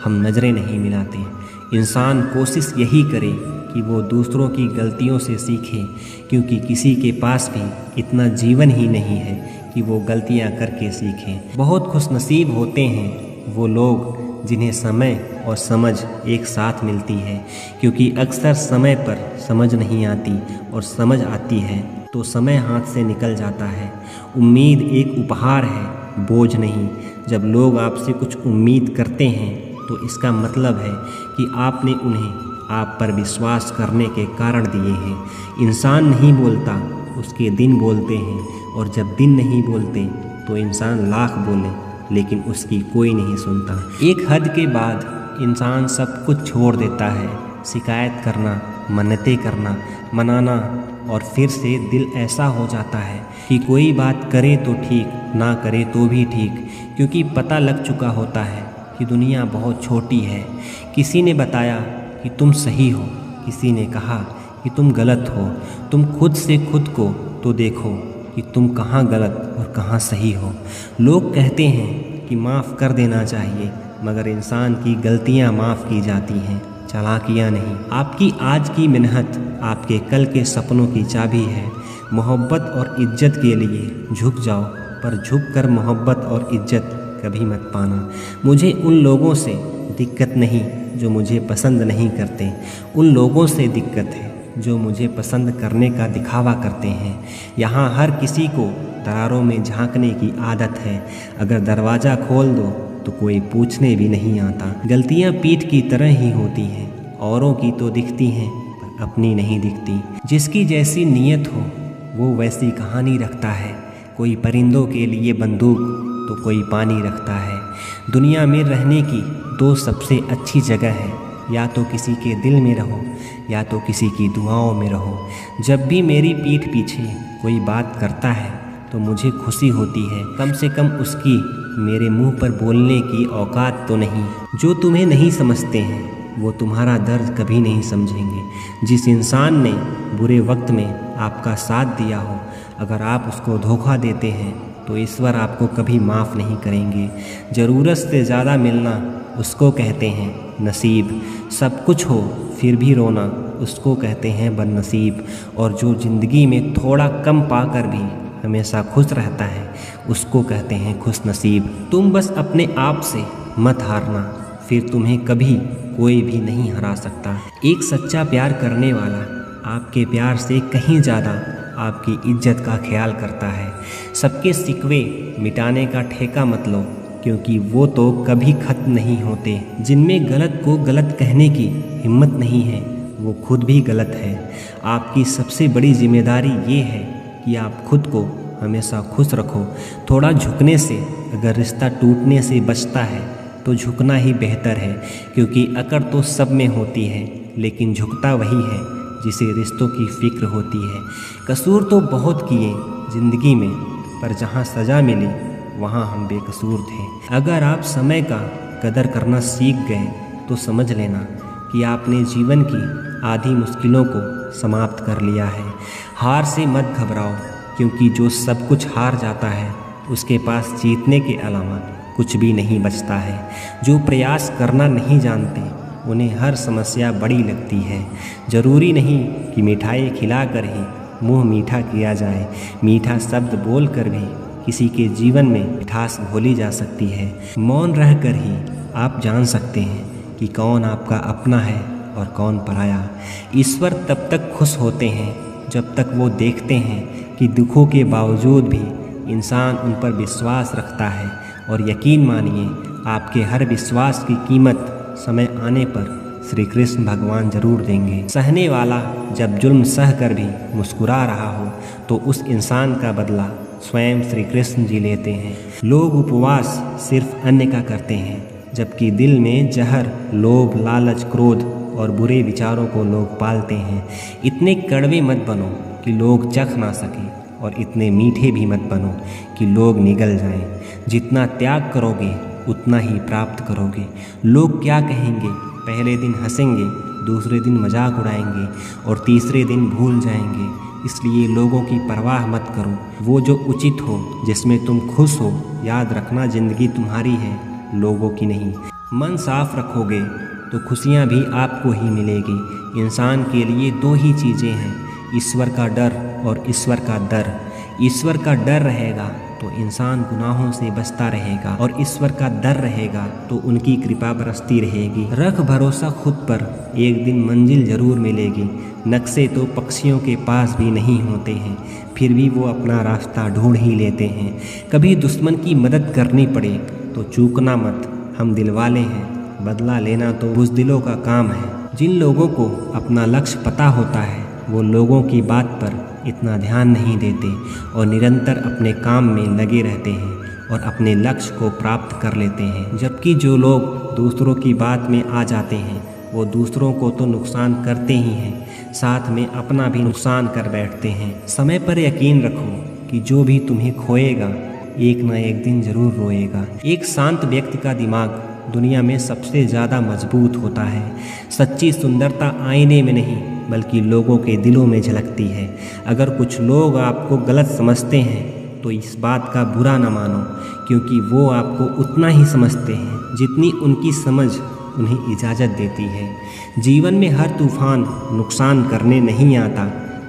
हम नज़रें नहीं मिलाते। इंसान कोशिश यही करे कि वो दूसरों की गलतियों से सीखे, क्योंकि किसी के पास भी इतना जीवन ही नहीं है कि वो गलतियां करके सीखें। बहुत खुशनसीब होते हैं वो लोग जिन्हें समय और समझ एक साथ मिलती है, क्योंकि अक्सर समय पर समझ नहीं आती और समझ आती है तो समय हाथ से निकल जाता है। उम्मीद एक उपहार है, बोझ नहीं। जब लोग आपसे कुछ उम्मीद करते हैं तो इसका मतलब है कि आपने उन्हें आप पर विश्वास करने के कारण दिए हैं। इंसान नहीं बोलता, उसके दिन बोलते हैं, और जब दिन नहीं बोलते तो इंसान लाख बोले लेकिन उसकी कोई नहीं सुनता। एक हद के बाद इंसान सब कुछ छोड़ देता है, शिकायत करना, मन्नतें करना, मनाना, और फिर से दिल ऐसा हो जाता है कि कोई बात करे तो ठीक, ना करे तो भी ठीक, क्योंकि पता लग चुका होता है कि दुनिया बहुत छोटी है। किसी ने बताया कि तुम सही हो, किसी ने कहा कि तुम गलत हो। तुम खुद से खुद को तो देखो कि तुम कहाँ गलत और कहाँ सही हो। लोग कहते हैं कि माफ़ कर देना चाहिए, मगर इंसान की गलतियाँ माफ़ की जाती हैं, चालाकियाँ नहीं। आपकी आज की मेहनत आपके कल के सपनों की चाबी है। मोहब्बत और इज्जत के लिए झुक जाओ, पर झुक कर मोहब्बत और इज्जत कभी मत पाना। मुझे उन लोगों से दिक्कत नहीं जो मुझे पसंद नहीं करते, उन लोगों से दिक्कत है जो मुझे पसंद करने का दिखावा करते हैं। यहाँ हर किसी को दरारों में झांकने की आदत है। अगर दरवाज़ा खोल दो तो कोई पूछने भी नहीं आता। गलतियाँ पीठ की तरह ही होती हैं, औरों की तो दिखती हैं पर अपनी नहीं दिखती। जिसकी जैसी नीयत हो वो वैसी कहानी रखता है। कोई परिंदों के लिए बंदूक तो कोई पानी रखता है। दुनिया में रहने की दो सबसे अच्छी जगह है, या तो किसी के दिल में रहो या तो किसी की दुआओं में रहो। जब भी मेरी पीठ पीछे कोई बात करता है तो मुझे खुशी होती है, कम से कम उसकी मेरे मुंह पर बोलने की औकात तो नहीं। जो तुम्हें नहीं समझते हैं वो तुम्हारा दर्द कभी नहीं समझेंगे। जिस इंसान ने बुरे वक्त में आपका साथ दिया हो, अगर आप उसको धोखा देते हैं तो ईश्वर आपको कभी माफ़ नहीं करेंगे। ज़रूरत से ज़्यादा मिलना उसको कहते हैं नसीब। सब कुछ हो फिर भी रोना उसको कहते हैं बदनसीब। और जो ज़िंदगी में थोड़ा कम पाकर भी हमेशा खुश रहता है उसको कहते हैं खुश नसीब। तुम बस अपने आप से मत हारना, फिर तुम्हें कभी कोई भी नहीं हरा सकता। एक सच्चा प्यार करने वाला आपके प्यार से कहीं ज़्यादा आपकी इज्जत का ख्याल करता है। सबके शिकवे मिटाने का ठेका मत लो, क्योंकि वो तो कभी खत्म नहीं होते। जिनमें गलत को गलत कहने की हिम्मत नहीं है वो खुद भी गलत है। आपकी सबसे बड़ी जिम्मेदारी ये है कि आप खुद को हमेशा खुश रखो। थोड़ा झुकने से अगर रिश्ता टूटने से बचता है तो झुकना ही बेहतर है, क्योंकि अकड़ तो सब में होती है, लेकिन झुकता वही है जिसे रिश्तों की फिक्र होती है। कसूर तो बहुत किए ज़िंदगी में, पर जहाँ सज़ा मिली वहाँ हम बेकसूर थे। अगर आप समय का कदर करना सीख गए तो समझ लेना कि आपने जीवन की आधी मुश्किलों को समाप्त कर लिया है। हार से मत घबराओ, क्योंकि जो सब कुछ हार जाता है उसके पास जीतने के अलावा कुछ भी नहीं बचता है। जो प्रयास करना नहीं जानते उन्हें हर समस्या बड़ी लगती है। ज़रूरी नहीं कि मिठाई खिलाकर ही मुंह मीठा किया जाए। मीठा शब्द बोलकर भी किसी के जीवन में मिठास घोली जा सकती है। मौन रहकर ही आप जान सकते हैं कि कौन आपका अपना है और कौन पराया। ईश्वर तब तक खुश होते हैं जब तक वो देखते हैं कि दुखों के बावजूद भी इंसान उन पर विश्वास रखता है। और यकीन मानिए, आपके हर विश्वास की कीमत समय आने पर श्री कृष्ण भगवान जरूर देंगे। सहने वाला जब जुल्म सह कर भी मुस्कुरा रहा हो तो उस इंसान का बदला स्वयं श्री कृष्ण जी लेते हैं। लोग उपवास सिर्फ अन्न का करते हैं, जबकि दिल में जहर, लोभ, लालच, क्रोध और बुरे विचारों को लोग पालते हैं। इतने कड़वे मत बनो कि लोग चख ना सकें, और इतने मीठे भी मत बनो कि लोग निगल जाएं। जितना त्याग करोगे उतना ही प्राप्त करोगे। लोग क्या कहेंगे? पहले दिन हंसेंगे, दूसरे दिन मजाक उड़ाएंगे और तीसरे दिन भूल जाएंगे। इसलिए लोगों की परवाह मत करो। वो जो उचित हो, जिसमें तुम खुश हो। याद रखना, जिंदगी तुम्हारी है, लोगों की नहीं। मन साफ रखोगे तो खुशियाँ भी आपको ही मिलेगी। इंसान के लिए दो ही चीज़ें हैं, ईश्वर का डर और ईश्वर का दर। ईश्वर का डर रहेगा तो इंसान गुनाहों से बचता रहेगा, और ईश्वर का डर रहेगा तो उनकी कृपा बरसती रहेगी। रख भरोसा खुद पर, एक दिन मंजिल जरूर मिलेगी। नक्शे तो पक्षियों के पास भी नहीं होते हैं, फिर भी वो अपना रास्ता ढूंढ ही लेते हैं। कभी दुश्मन की मदद करनी पड़े तो चूकना मत, हम दिलवाले हैं, बदला लेना तो बुज़दिलों का काम है। जिन लोगों को अपना लक्ष्य पता होता है वो लोगों की बात पर इतना ध्यान नहीं देते और निरंतर अपने काम में लगे रहते हैं और अपने लक्ष्य को प्राप्त कर लेते हैं। जबकि जो लोग दूसरों की बात में आ जाते हैं वो दूसरों को तो नुकसान करते ही हैं, साथ में अपना भी नुकसान कर बैठते हैं। समय पर यकीन रखो कि जो भी तुम्हें खोएगा एक ना एक दिन जरूर रोएगा। एक शांत व्यक्ति का दिमाग दुनिया में सबसे ज़्यादा मजबूत होता है। सच्ची सुंदरता आईने में नहीं बल्कि लोगों के दिलों में झलकती है। अगर कुछ लोग आपको गलत समझते हैं तो इस बात का बुरा न मानो, क्योंकि वो आपको उतना ही समझते हैं जितनी उनकी समझ उन्हें इजाज़त देती है। जीवन में हर तूफान नुकसान करने नहीं आता,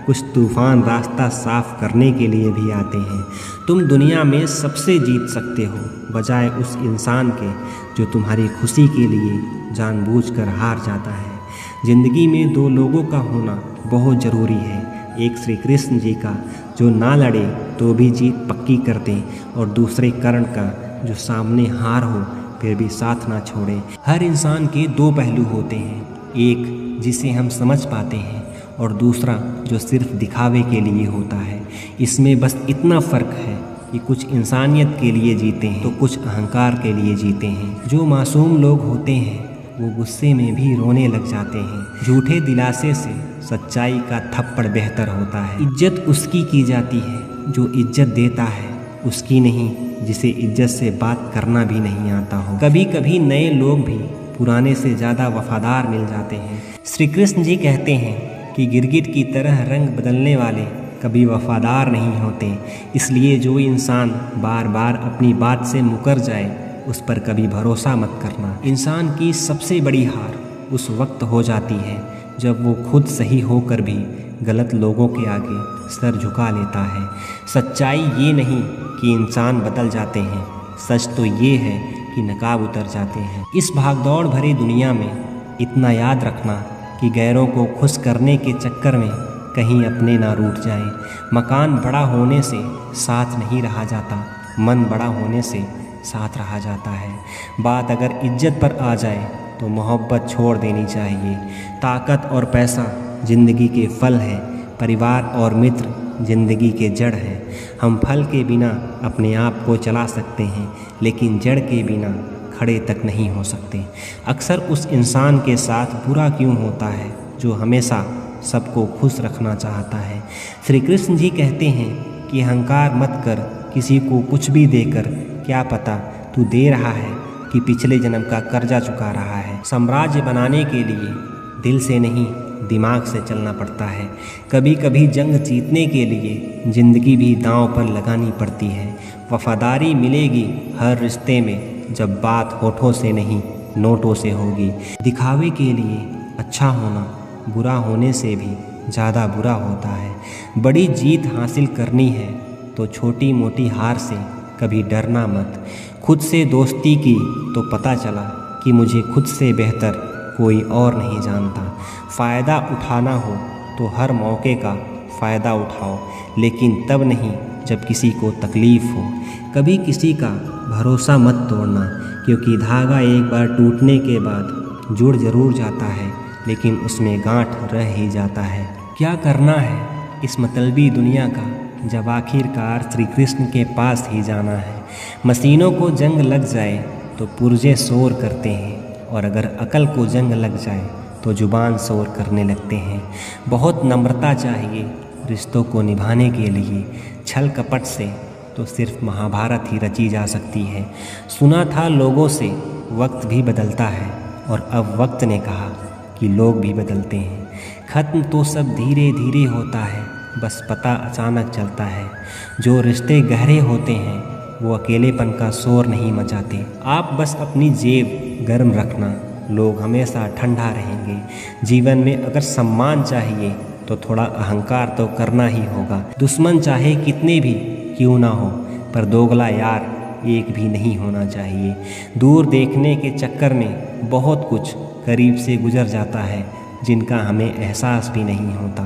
कुछ तूफान रास्ता साफ करने के लिए भी आते हैं। तुम दुनिया में सबसे जीत सकते हो, बजाय उस इंसान के जो तुम्हारी खुशी के लिए जानबूझकर हार जाता है। जिंदगी में दो लोगों का होना बहुत ज़रूरी है, एक श्री कृष्ण जी का जो ना लड़े तो भी जीत पक्की कर दे, और दूसरे कर्ण का जो सामने हार हो फिर भी साथ ना छोड़े। हर इंसान के दो पहलू होते हैं, एक जिसे हम समझ पाते हैं और दूसरा जो सिर्फ दिखावे के लिए होता है। इसमें बस इतना फ़र्क है कि कुछ इंसानियत के लिए जीते हैं तो कुछ अहंकार के लिए जीते हैं। जो मासूम लोग होते हैं वो गुस्से में भी रोने लग जाते हैं। झूठे दिलासे से सच्चाई का थप्पड़ बेहतर होता है। इज्जत उसकी की जाती है जो इज्जत देता है, उसकी नहीं जिसे इज्जत से बात करना भी नहीं आता हो। कभी कभी नए लोग भी पुराने से ज़्यादा वफादार मिल जाते हैं। श्री कृष्ण जी कहते हैं कि गिरगिट की तरह रंग बदलने वाले कभी वफादार नहीं होते। इसलिए जो इंसान बार बार अपनी बात से मुकर जाए उस पर कभी भरोसा मत करना। इंसान की सबसे बड़ी हार उस वक्त हो जाती है जब वो खुद सही होकर भी गलत लोगों के आगे सर झुका लेता है। सच्चाई ये नहीं कि इंसान बदल जाते हैं, सच तो ये है कि नकाब उतर जाते हैं। इस भागदौड़ भरी दुनिया में इतना याद रखना कि गैरों को खुश करने के चक्कर में कहीं अपने ना रूठ जाएं। मकान बड़ा होने से साथ नहीं रहा जाता, मन बड़ा होने से साथ रहा जाता है। बात अगर इज्जत पर आ जाए तो मोहब्बत छोड़ देनी चाहिए। ताकत और पैसा ज़िंदगी के फल हैं, परिवार और मित्र ज़िंदगी के जड़ हैं। हम फल के बिना अपने आप को चला सकते हैं, लेकिन जड़ के बिना खड़े तक नहीं हो सकते। अक्सर उस इंसान के साथ बुरा क्यों होता है जो हमेशा सबको खुश रखना चाहता है। श्री कृष्ण जी कहते हैं कि अहंकार मत कर, किसी को कुछ भी देकर क्या पता तू दे रहा है कि पिछले जन्म का कर्जा चुका रहा है। साम्राज्य बनाने के लिए दिल से नहीं दिमाग से चलना पड़ता है। कभी कभी जंग जीतने के लिए ज़िंदगी भी दांव पर लगानी पड़ती है। वफादारी मिलेगी हर रिश्ते में जब बात होठों से नहीं नोटों से होगी। दिखावे के लिए अच्छा होना बुरा होने से भी ज़्यादा बुरा होता है। बड़ी जीत हासिल करनी है तो छोटी मोटी हार से कभी डरना मत। खुद से दोस्ती की तो पता चला कि मुझे खुद से बेहतर कोई और नहीं जानता। फ़ायदा उठाना हो तो हर मौके का फ़ायदा उठाओ, लेकिन तब नहीं जब किसी को तकलीफ़ हो। कभी किसी का भरोसा मत तोड़ना, क्योंकि धागा एक बार टूटने के बाद जुड़ ज़रूर जाता है, लेकिन उसमें गांठ रह ही जाता है। क्या करना है इस मतलबी दुनिया का, जब आखिरकार श्री कृष्ण के पास ही जाना है। मशीनों को जंग लग जाए तो पुर्जे शोर करते हैं, और अगर अकल को जंग लग जाए तो जुबान शोर करने लगते हैं। बहुत नम्रता चाहिए रिश्तों को निभाने के लिए। छल कपट से तो सिर्फ महाभारत ही रची जा सकती है। सुना था लोगों से वक्त भी बदलता है, और अब वक्त ने कहा कि लोग भी बदलते हैं। ख़त्म तो सब धीरे धीरे होता है, बस पता अचानक चलता है। जो रिश्ते गहरे होते हैं वो अकेलेपन का शोर नहीं मचाते। आप बस अपनी जेब गर्म रखना, लोग हमेशा ठंडा रहेंगे। जीवन में अगर सम्मान चाहिए तो थोड़ा अहंकार तो करना ही होगा। दुश्मन चाहे कितने भी क्यों ना हो, पर दोगला यार एक भी नहीं होना चाहिए। दूर देखने के चक्कर में बहुत कुछ करीब से गुजर जाता है, जिनका हमें एहसास भी नहीं होता।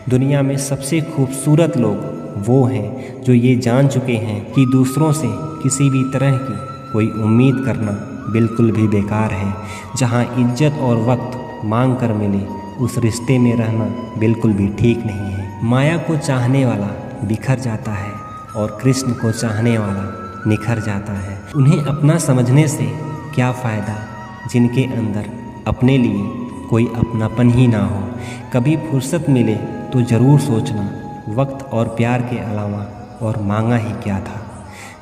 दुनिया में सबसे खूबसूरत लोग वो हैं जो ये जान चुके हैं कि दूसरों से किसी भी तरह की कोई उम्मीद करना बिल्कुल भी बेकार है। जहाँ इज्जत और वक्त मांग कर मिले, उस रिश्ते में रहना बिल्कुल भी ठीक नहीं है। माया को चाहने वाला बिखर जाता है, और कृष्ण को चाहने वाला निखर जाता है। उन्हें अपना समझने से क्या फ़ायदा जिनके अंदर अपने लिए कोई अपनापन ही ना हो। कभी फुर्सत मिले तो ज़रूर सोचना, वक्त और प्यार के अलावा और मांगा ही क्या था।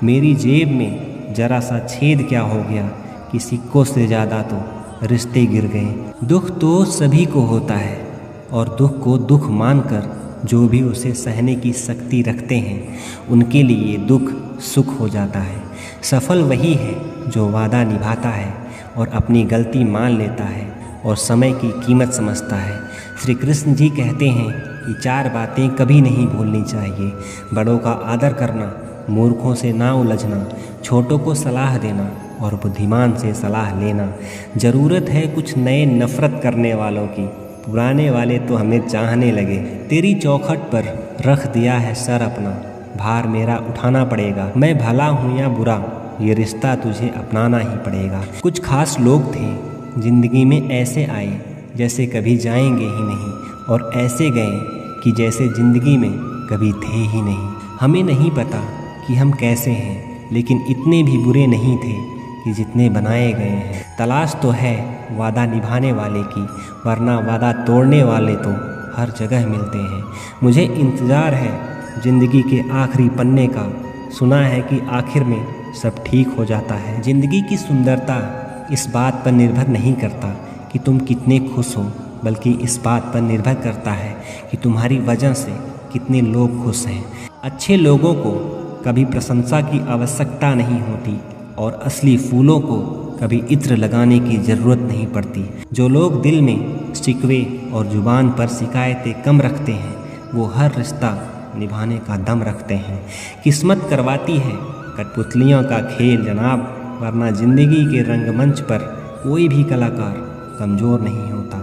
मेरी जेब में ज़रा सा छेद क्या हो गया कि सिक्कों से ज़्यादा तो रिश्ते गिर गए। दुख तो सभी को होता है, और दुख को दुख मानकर जो भी उसे सहने की शक्ति रखते हैं, उनके लिए दुख सुख हो जाता है। सफल वही है जो वादा निभाता है और अपनी गलती मान लेता है और समय की कीमत समझता है। श्री कृष्ण जी कहते हैं कि 4 बातें कभी नहीं भूलनी चाहिए। बड़ों का आदर करना, मूर्खों से ना उलझना, छोटों को सलाह देना और बुद्धिमान से सलाह लेना। ज़रूरत है कुछ नए नफ़रत करने वालों की, पुराने वाले तो हमें चाहने लगे। तेरी चौखट पर रख दिया है सर अपना, भार मेरा उठाना पड़ेगा। मैं भला हूँ या बुरा, ये रिश्ता तुझे अपनाना ही पड़ेगा। कुछ खास लोग थे जिंदगी में, ऐसे आए जैसे कभी जाएंगे ही नहीं, और ऐसे गए कि जैसे ज़िंदगी में कभी थे ही नहीं। हमें नहीं पता कि हम कैसे हैं, लेकिन इतने भी बुरे नहीं थे कि जितने बनाए गए हैं। तलाश तो है वादा निभाने वाले की, वरना वादा तोड़ने वाले तो हर जगह मिलते हैं। मुझे इंतज़ार है ज़िंदगी के आखिरी पन्ने का। सुना है कि आखिर में सब ठीक हो जाता है। ज़िंदगी की सुंदरता इस बात पर निर्भर नहीं करता कि तुम कितने खुश हो, बल्कि इस बात पर निर्भर करता है कि तुम्हारी वजह से कितने लोग खुश हैं। अच्छे लोगों को कभी प्रशंसा की आवश्यकता नहीं होती, और असली फूलों को कभी इत्र लगाने की ज़रूरत नहीं पड़ती। जो लोग दिल में शिकवे और ज़ुबान पर शिकायतें कम रखते हैं, वो हर रिश्ता निभाने का दम रखते हैं। किस्मत करवाती है कठपुतलियों का खेल जनाब, वरना ज़िंदगी के रंगमंच पर कोई भी कलाकार कमज़ोर नहीं होता।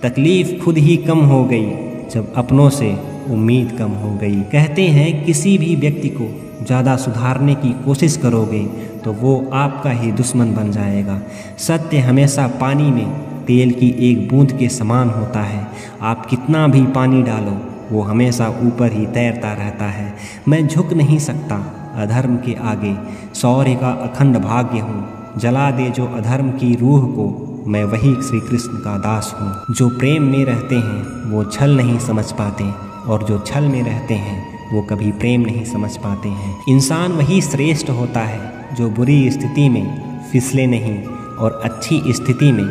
तकलीफ़ खुद ही कम हो गई जब अपनों से उम्मीद कम हो गई। कहते हैं किसी भी व्यक्ति को ज़्यादा सुधारने की कोशिश करोगे तो वो आपका ही दुश्मन बन जाएगा। सत्य हमेशा पानी में तेल की एक बूंद के समान होता है। आप कितना भी पानी डालो, वो हमेशा ऊपर ही तैरता रहता है। मैं झुक नहीं सकता अधर्म के आगे, शौर्य का अखंड भाग्य हूँ। जला दे जो अधर्म की रूह को, मैं वही श्री कृष्ण का दास हूँ। जो प्रेम में रहते हैं वो छल नहीं समझ पाते, और जो छल में रहते हैं वो कभी प्रेम नहीं समझ पाते हैं। इंसान वही श्रेष्ठ होता है जो बुरी स्थिति में फिसले नहीं और अच्छी स्थिति में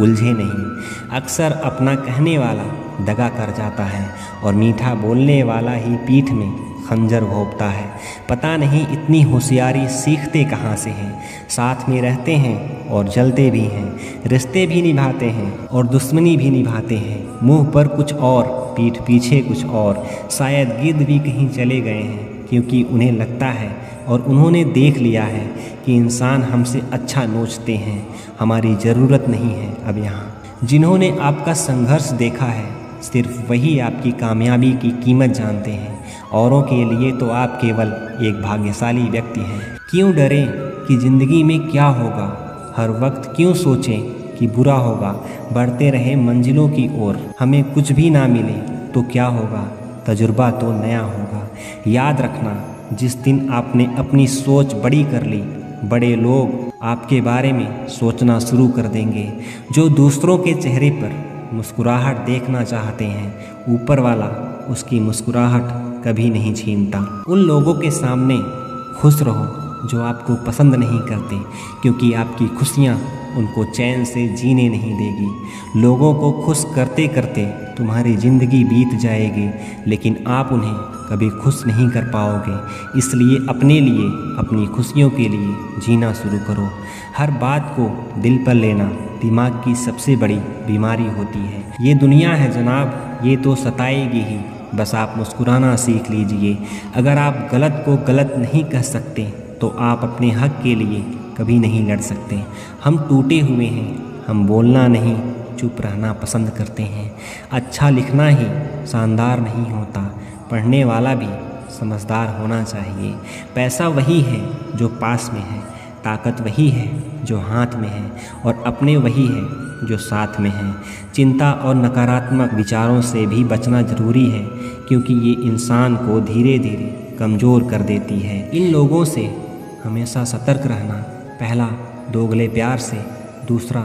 उलझे नहीं। अक्सर अपना कहने वाला दगा कर जाता है, और मीठा बोलने वाला ही पीठ में खंजर घोंपता है। पता नहीं इतनी होशियारी सीखते कहाँ से हैं। साथ में रहते हैं और जलते भी हैं, रिश्ते भी निभाते हैं और दुश्मनी भी निभाते हैं। मुंह पर कुछ और पीठ पीछे कुछ और। शायद गिद्ध भी कहीं चले गए हैं, क्योंकि उन्हें लगता है और उन्होंने देख लिया है कि इंसान हमसे अच्छा नोचते हैं। हमारी ज़रूरत नहीं है अब यहाँ। जिन्होंने आपका संघर्ष देखा है, सिर्फ वही आपकी कामयाबी की कीमत जानते हैं। औरों के लिए तो आप केवल एक भाग्यशाली व्यक्ति हैं। क्यों डरें कि ज़िंदगी में क्या होगा? हर वक्त क्यों सोचें कि बुरा होगा? बढ़ते रहे मंजिलों की ओर। हमें कुछ भी ना मिले तो क्या होगा? तजुर्बा तो नया होगा। याद रखना, जिस दिन आपने अपनी सोच बड़ी कर ली, बड़े लोग आपके बारे में सोचना शुरू कर देंगे। जो दूसरों के चेहरे पर मुस्कुराहट देखना चाहते हैं, ऊपर वाला उसकी मुस्कुराहट कभी नहीं छीनता। उन लोगों के सामने खुश रहो जो आपको पसंद नहीं करते, क्योंकि आपकी खुशियाँ उनको चैन से जीने नहीं देगी। लोगों को खुश करते करते तुम्हारी ज़िंदगी बीत जाएगी, लेकिन आप उन्हें कभी खुश नहीं कर पाओगे। इसलिए अपने लिए, अपनी खुशियों के लिए जीना शुरू करो। हर बात को दिल पर लेना दिमाग की सबसे बड़ी बीमारी होती है। ये दुनिया है जनाब, ये तो सताएगी ही, बस आप मुस्कुराना सीख लीजिए। अगर आप गलत को गलत नहीं कह सकते तो आप अपने हक के लिए कभी नहीं लड़ सकते। हम टूटे हुए हैं, हम बोलना नहीं, चुप रहना पसंद करते हैं। अच्छा लिखना ही शानदार नहीं होता, पढ़ने वाला भी समझदार होना चाहिए। पैसा वही है जो पास में है, ताकत वही है जो हाथ में है, और अपने वही है जो साथ में है। चिंता और नकारात्मक विचारों से भी बचना ज़रूरी है, क्योंकि ये इंसान को धीरे धीरे कमज़ोर कर देती है। इन लोगों से हमेशा सतर्क रहना। पहला, दोगले प्यार से। दूसरा,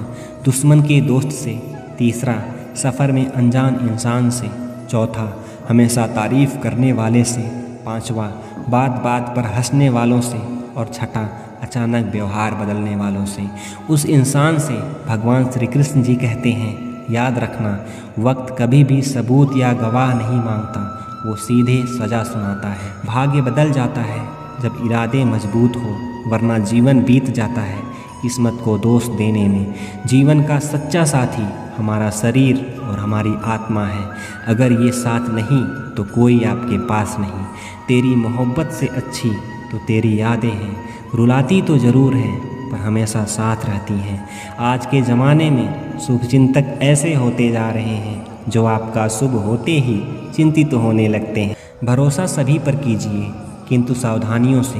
दुश्मन के दोस्त से। तीसरा, सफ़र में अनजान इंसान से। चौथा, हमेशा तारीफ़ करने वाले से। पांचवा, बात बात पर हंसने वालों से। और छठा, अचानक व्यवहार बदलने वालों से। उस इंसान से भगवान श्री कृष्ण जी कहते हैं, याद रखना, वक्त कभी भी सबूत या गवाह नहीं मांगता, वो सीधे सज़ा सुनाता है। भाग्य बदल जाता है जब इरादे मजबूत हो, वरना जीवन बीत जाता है किस्मत को दोष देने में। जीवन का सच्चा साथी हमारा शरीर और हमारी आत्मा है। अगर ये साथ नहीं तो कोई आपके पास नहीं। तेरी मोहब्बत से अच्छी तो तेरी यादें हैं, रुलाती तो ज़रूर हैं पर हमेशा साथ रहती हैं। आज के ज़माने में शुभचिंतक ऐसे होते जा रहे हैं जो आपका शुभ होते ही चिंतित होने लगते हैं। भरोसा सभी पर कीजिए, किंतु सावधानियों से,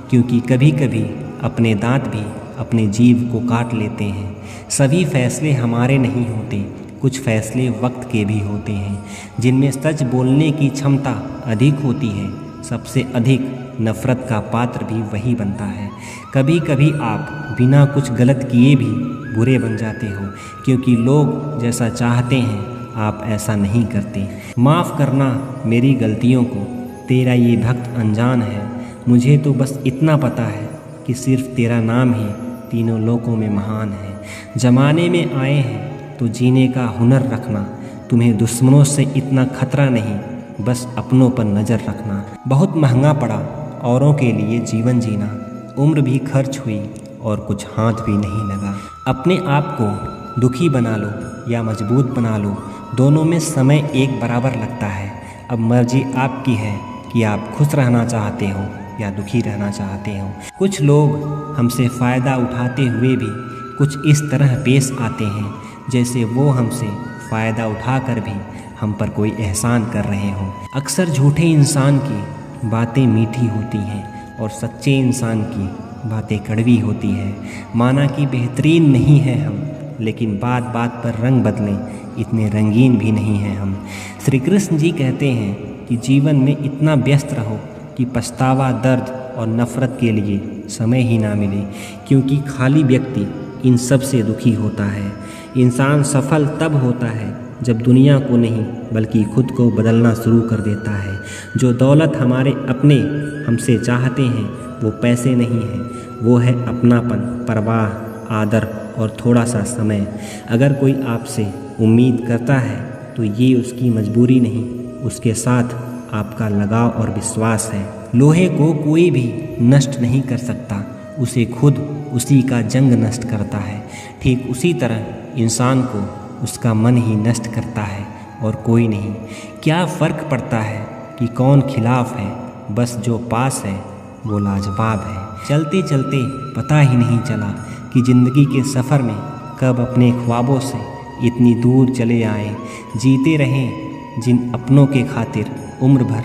क्योंकि कभी कभी अपने दांत भी अपने जीव को काट लेते हैं। सभी फैसले हमारे नहीं होते, कुछ फैसले वक्त के भी होते हैं, जिनमें सच बोलने की क्षमता अधिक होती है। सबसे अधिक नफ़रत का पात्र भी वही बनता है। कभी कभी आप बिना कुछ गलत किए भी बुरे बन जाते हो, क्योंकि लोग जैसा चाहते हैं आप ऐसा नहीं करते। माफ़ करना मेरी गलतियों को, तेरा ये भक्त अनजान है। मुझे तो बस इतना पता है कि सिर्फ तेरा नाम ही तीनों लोकों में महान है। ज़माने में आए हैं तो जीने का हुनर रखना। तुम्हें दुश्मनों से इतना खतरा नहीं, बस अपनों पर नज़र रखना। बहुत महंगा पड़ा औरों के लिए जीवन जीना, उम्र भी खर्च हुई और कुछ हाथ भी नहीं लगा। अपने आप को दुखी बना लो या मजबूत बना लो, दोनों में समय एक बराबर लगता है। अब मर्जी आपकी है कि आप खुश रहना चाहते हो या दुखी रहना चाहते हो। कुछ लोग हमसे फ़ायदा उठाते हुए भी कुछ इस तरह पेश आते हैं जैसे वो हमसे फ़ायदा उठाकर भी हम पर कोई एहसान कर रहे हों। अक्सर झूठे इंसान की बातें मीठी होती हैं और सच्चे इंसान की बातें कड़वी होती है। माना कि बेहतरीन नहीं है हम, लेकिन बात बात पर रंग बदलें इतने रंगीन भी नहीं हैं हम। श्री कृष्ण जी कहते हैं कि जीवन में इतना व्यस्त रहो कि पछतावा, दर्द और नफ़रत के लिए समय ही ना मिले, क्योंकि खाली व्यक्ति इन सब से दुखी होता है। इंसान सफल तब होता है जब दुनिया को नहीं बल्कि खुद को बदलना शुरू कर देता है। जो दौलत हमारे अपने हमसे चाहते हैं वो पैसे नहीं हैं, वो है अपनापन, परवाह, आदर और थोड़ा सा समय। अगर कोई आपसे उम्मीद करता है तो ये उसकी मजबूरी नहीं, उसके साथ आपका लगाव और विश्वास है। लोहे को कोई भी नष्ट नहीं कर सकता, उसे खुद उसी का जंग नष्ट करता है। ठीक उसी तरह इंसान को उसका मन ही नष्ट करता है, और कोई नहीं। क्या फ़र्क पड़ता है कि कौन खिलाफ है, बस जो पास है वो लाजवाब है। चलते चलते पता ही नहीं चला कि ज़िंदगी के सफ़र में कब अपने ख्वाबों से इतनी दूर चले आए। जीते रहें जिन अपनों के खातिर उम्र भर,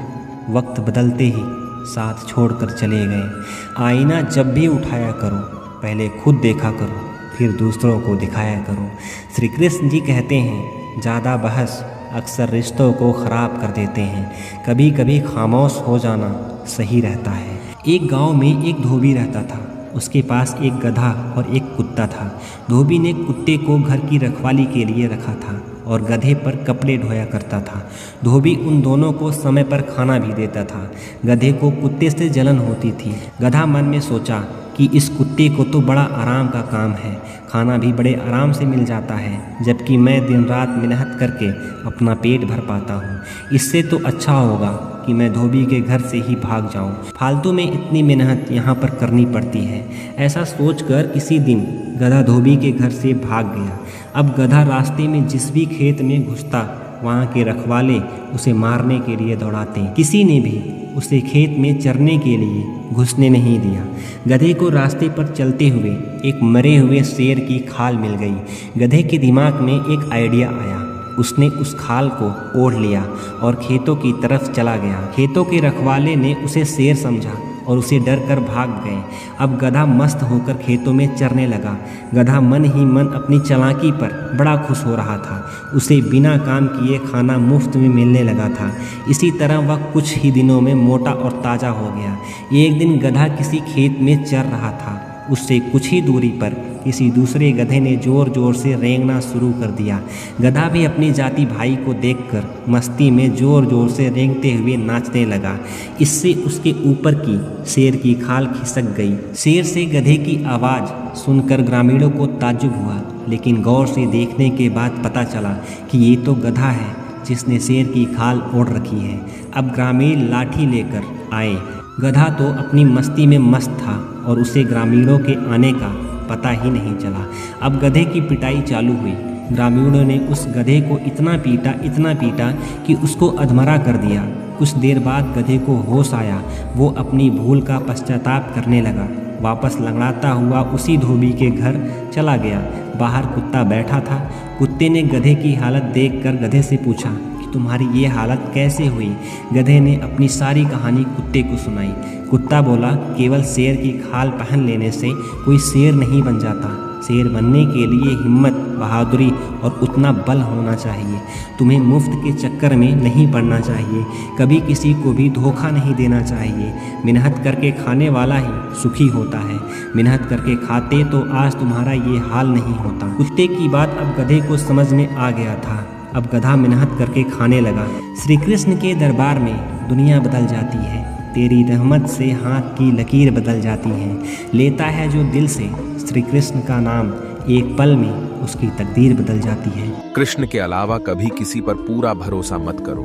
वक्त बदलते ही साथ छोड़कर चले गए। आईना जब भी उठाया करो, पहले खुद देखा करो, फिर दूसरों को दिखाया करो। श्री कृष्ण जी कहते हैं, ज़्यादा बहस अक्सर रिश्तों को ख़राब कर देते हैं। कभी कभी खामोश हो जाना सही रहता है। एक गांव में एक धोबी रहता था। उसके पास एक गधा और एक कुत्ता था। धोबी ने कुत्ते को घर की रखवाली के लिए रखा था और गधे पर कपड़े धोया करता था। धोबी उन दोनों को समय पर खाना भी देता था। गधे को कुत्ते से जलन होती थी। गधा मन में सोचा कि इस कुत्ते को तो बड़ा आराम का काम है, खाना भी बड़े आराम से मिल जाता है, जबकि मैं दिन रात मेहनत करके अपना पेट भर पाता हूँ। इससे तो अच्छा होगा कि मैं धोबी के घर से ही भाग जाऊँ। फालतू में इतनी मेहनत यहाँ पर करनी पड़ती है। ऐसा सोचकर किसी दिन गधा धोबी के घर से भाग गया। अब गधा रास्ते में जिस भी खेत में घुसता, वहाँ के रखवाले उसे मारने के लिए दौड़ाते। किसी ने भी उसे खेत में चरने के लिए घुसने नहीं दिया। गधे को रास्ते पर चलते हुए एक मरे हुए शेर की खाल मिल गई। गधे के दिमाग में एक आइडिया आया। उसने उस खाल को ओढ़ लिया और खेतों की तरफ चला गया। खेतों के रखवाले ने उसे शेर समझा और उसे डर कर भाग गए। अब गधा मस्त होकर खेतों में चरने लगा। गधा मन ही मन अपनी चालाकी पर बड़ा खुश हो रहा था। उसे बिना काम किए खाना मुफ्त में मिलने लगा था। इसी तरह वह कुछ ही दिनों में मोटा और ताज़ा हो गया। एक दिन गधा किसी खेत में चर रहा था। उससे कुछ ही दूरी पर किसी दूसरे गधे ने ज़ोर ज़ोर से रेंगना शुरू कर दिया। गधा भी अपने जाति भाई को देखकर मस्ती में ज़ोर ज़ोर से रेंगते हुए नाचने लगा। इससे उसके ऊपर की शेर की खाल खिसक गई। शेर से गधे की आवाज़ सुनकर ग्रामीणों को ताज्जुब हुआ, लेकिन गौर से देखने के बाद पता चला कि ये तो गधा है जिसने शेर की खाल ओढ़ रखी है। अब ग्रामीण लाठी लेकर आए। गधा तो अपनी मस्ती में मस्त था और उसे ग्रामीणों के आने का पता ही नहीं चला। अब गधे की पिटाई चालू हुई। ग्रामीणों ने उस गधे को इतना पीटा कि उसको अधमरा कर दिया। कुछ देर बाद गधे को होश आया। वो अपनी भूल का पश्चाताप करने लगा। वापस लंगड़ाता हुआ उसी धोबी के घर चला गया। बाहर कुत्ता बैठा था। कुत्ते ने गधे की हालत देखकर गधे से पूछा कि तुम्हारी ये हालत कैसे हुई। गधे ने अपनी सारी कहानी कुत्ते को सुनाई। कुत्ता बोला, केवल शेर की खाल पहन लेने से कोई शेर नहीं बन जाता। शेर बनने के लिए हिम्मत, बहादुरी और उतना बल होना चाहिए। तुम्हें मुफ्त के चक्कर में नहीं पड़ना चाहिए। कभी किसी को भी धोखा नहीं देना चाहिए। मेहनत करके खाने वाला ही सुखी होता है। मेहनत करके खाते तो आज तुम्हारा ये हाल नहीं होता। कुत्ते की बात अब गधे को समझ में आ गया था। अब गधा मेहनत करके खाने लगा। श्री कृष्ण के दरबार में दुनिया बदल जाती है। तेरी रहमत से हाथ की लकीर बदल जाती है। लेता है जो दिल से श्री कृष्ण का नाम, एक पल में उसकी तकदीर बदल जाती है। कृष्ण के अलावा कभी किसी पर पूरा भरोसा मत करो।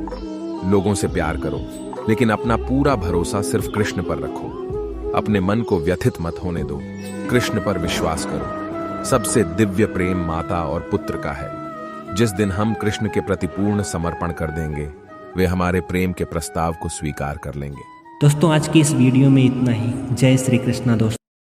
लोगों से प्यार करो, लेकिन अपना पूरा भरोसा सिर्फ कृष्ण पर रखो। अपने मन को व्यथित मत होने दो। कृष्ण पर विश्वास करो। सबसे दिव्य प्रेम माता और पुत्र का है। जिस दिन हम कृष्ण के प्रति पूर्ण समर्पण कर देंगे, वे हमारे प्रेम के प्रस्ताव को स्वीकार कर लेंगे। दोस्तों, आज की इस वीडियो में इतना ही। जय श्री कृष्णा दोस्तों।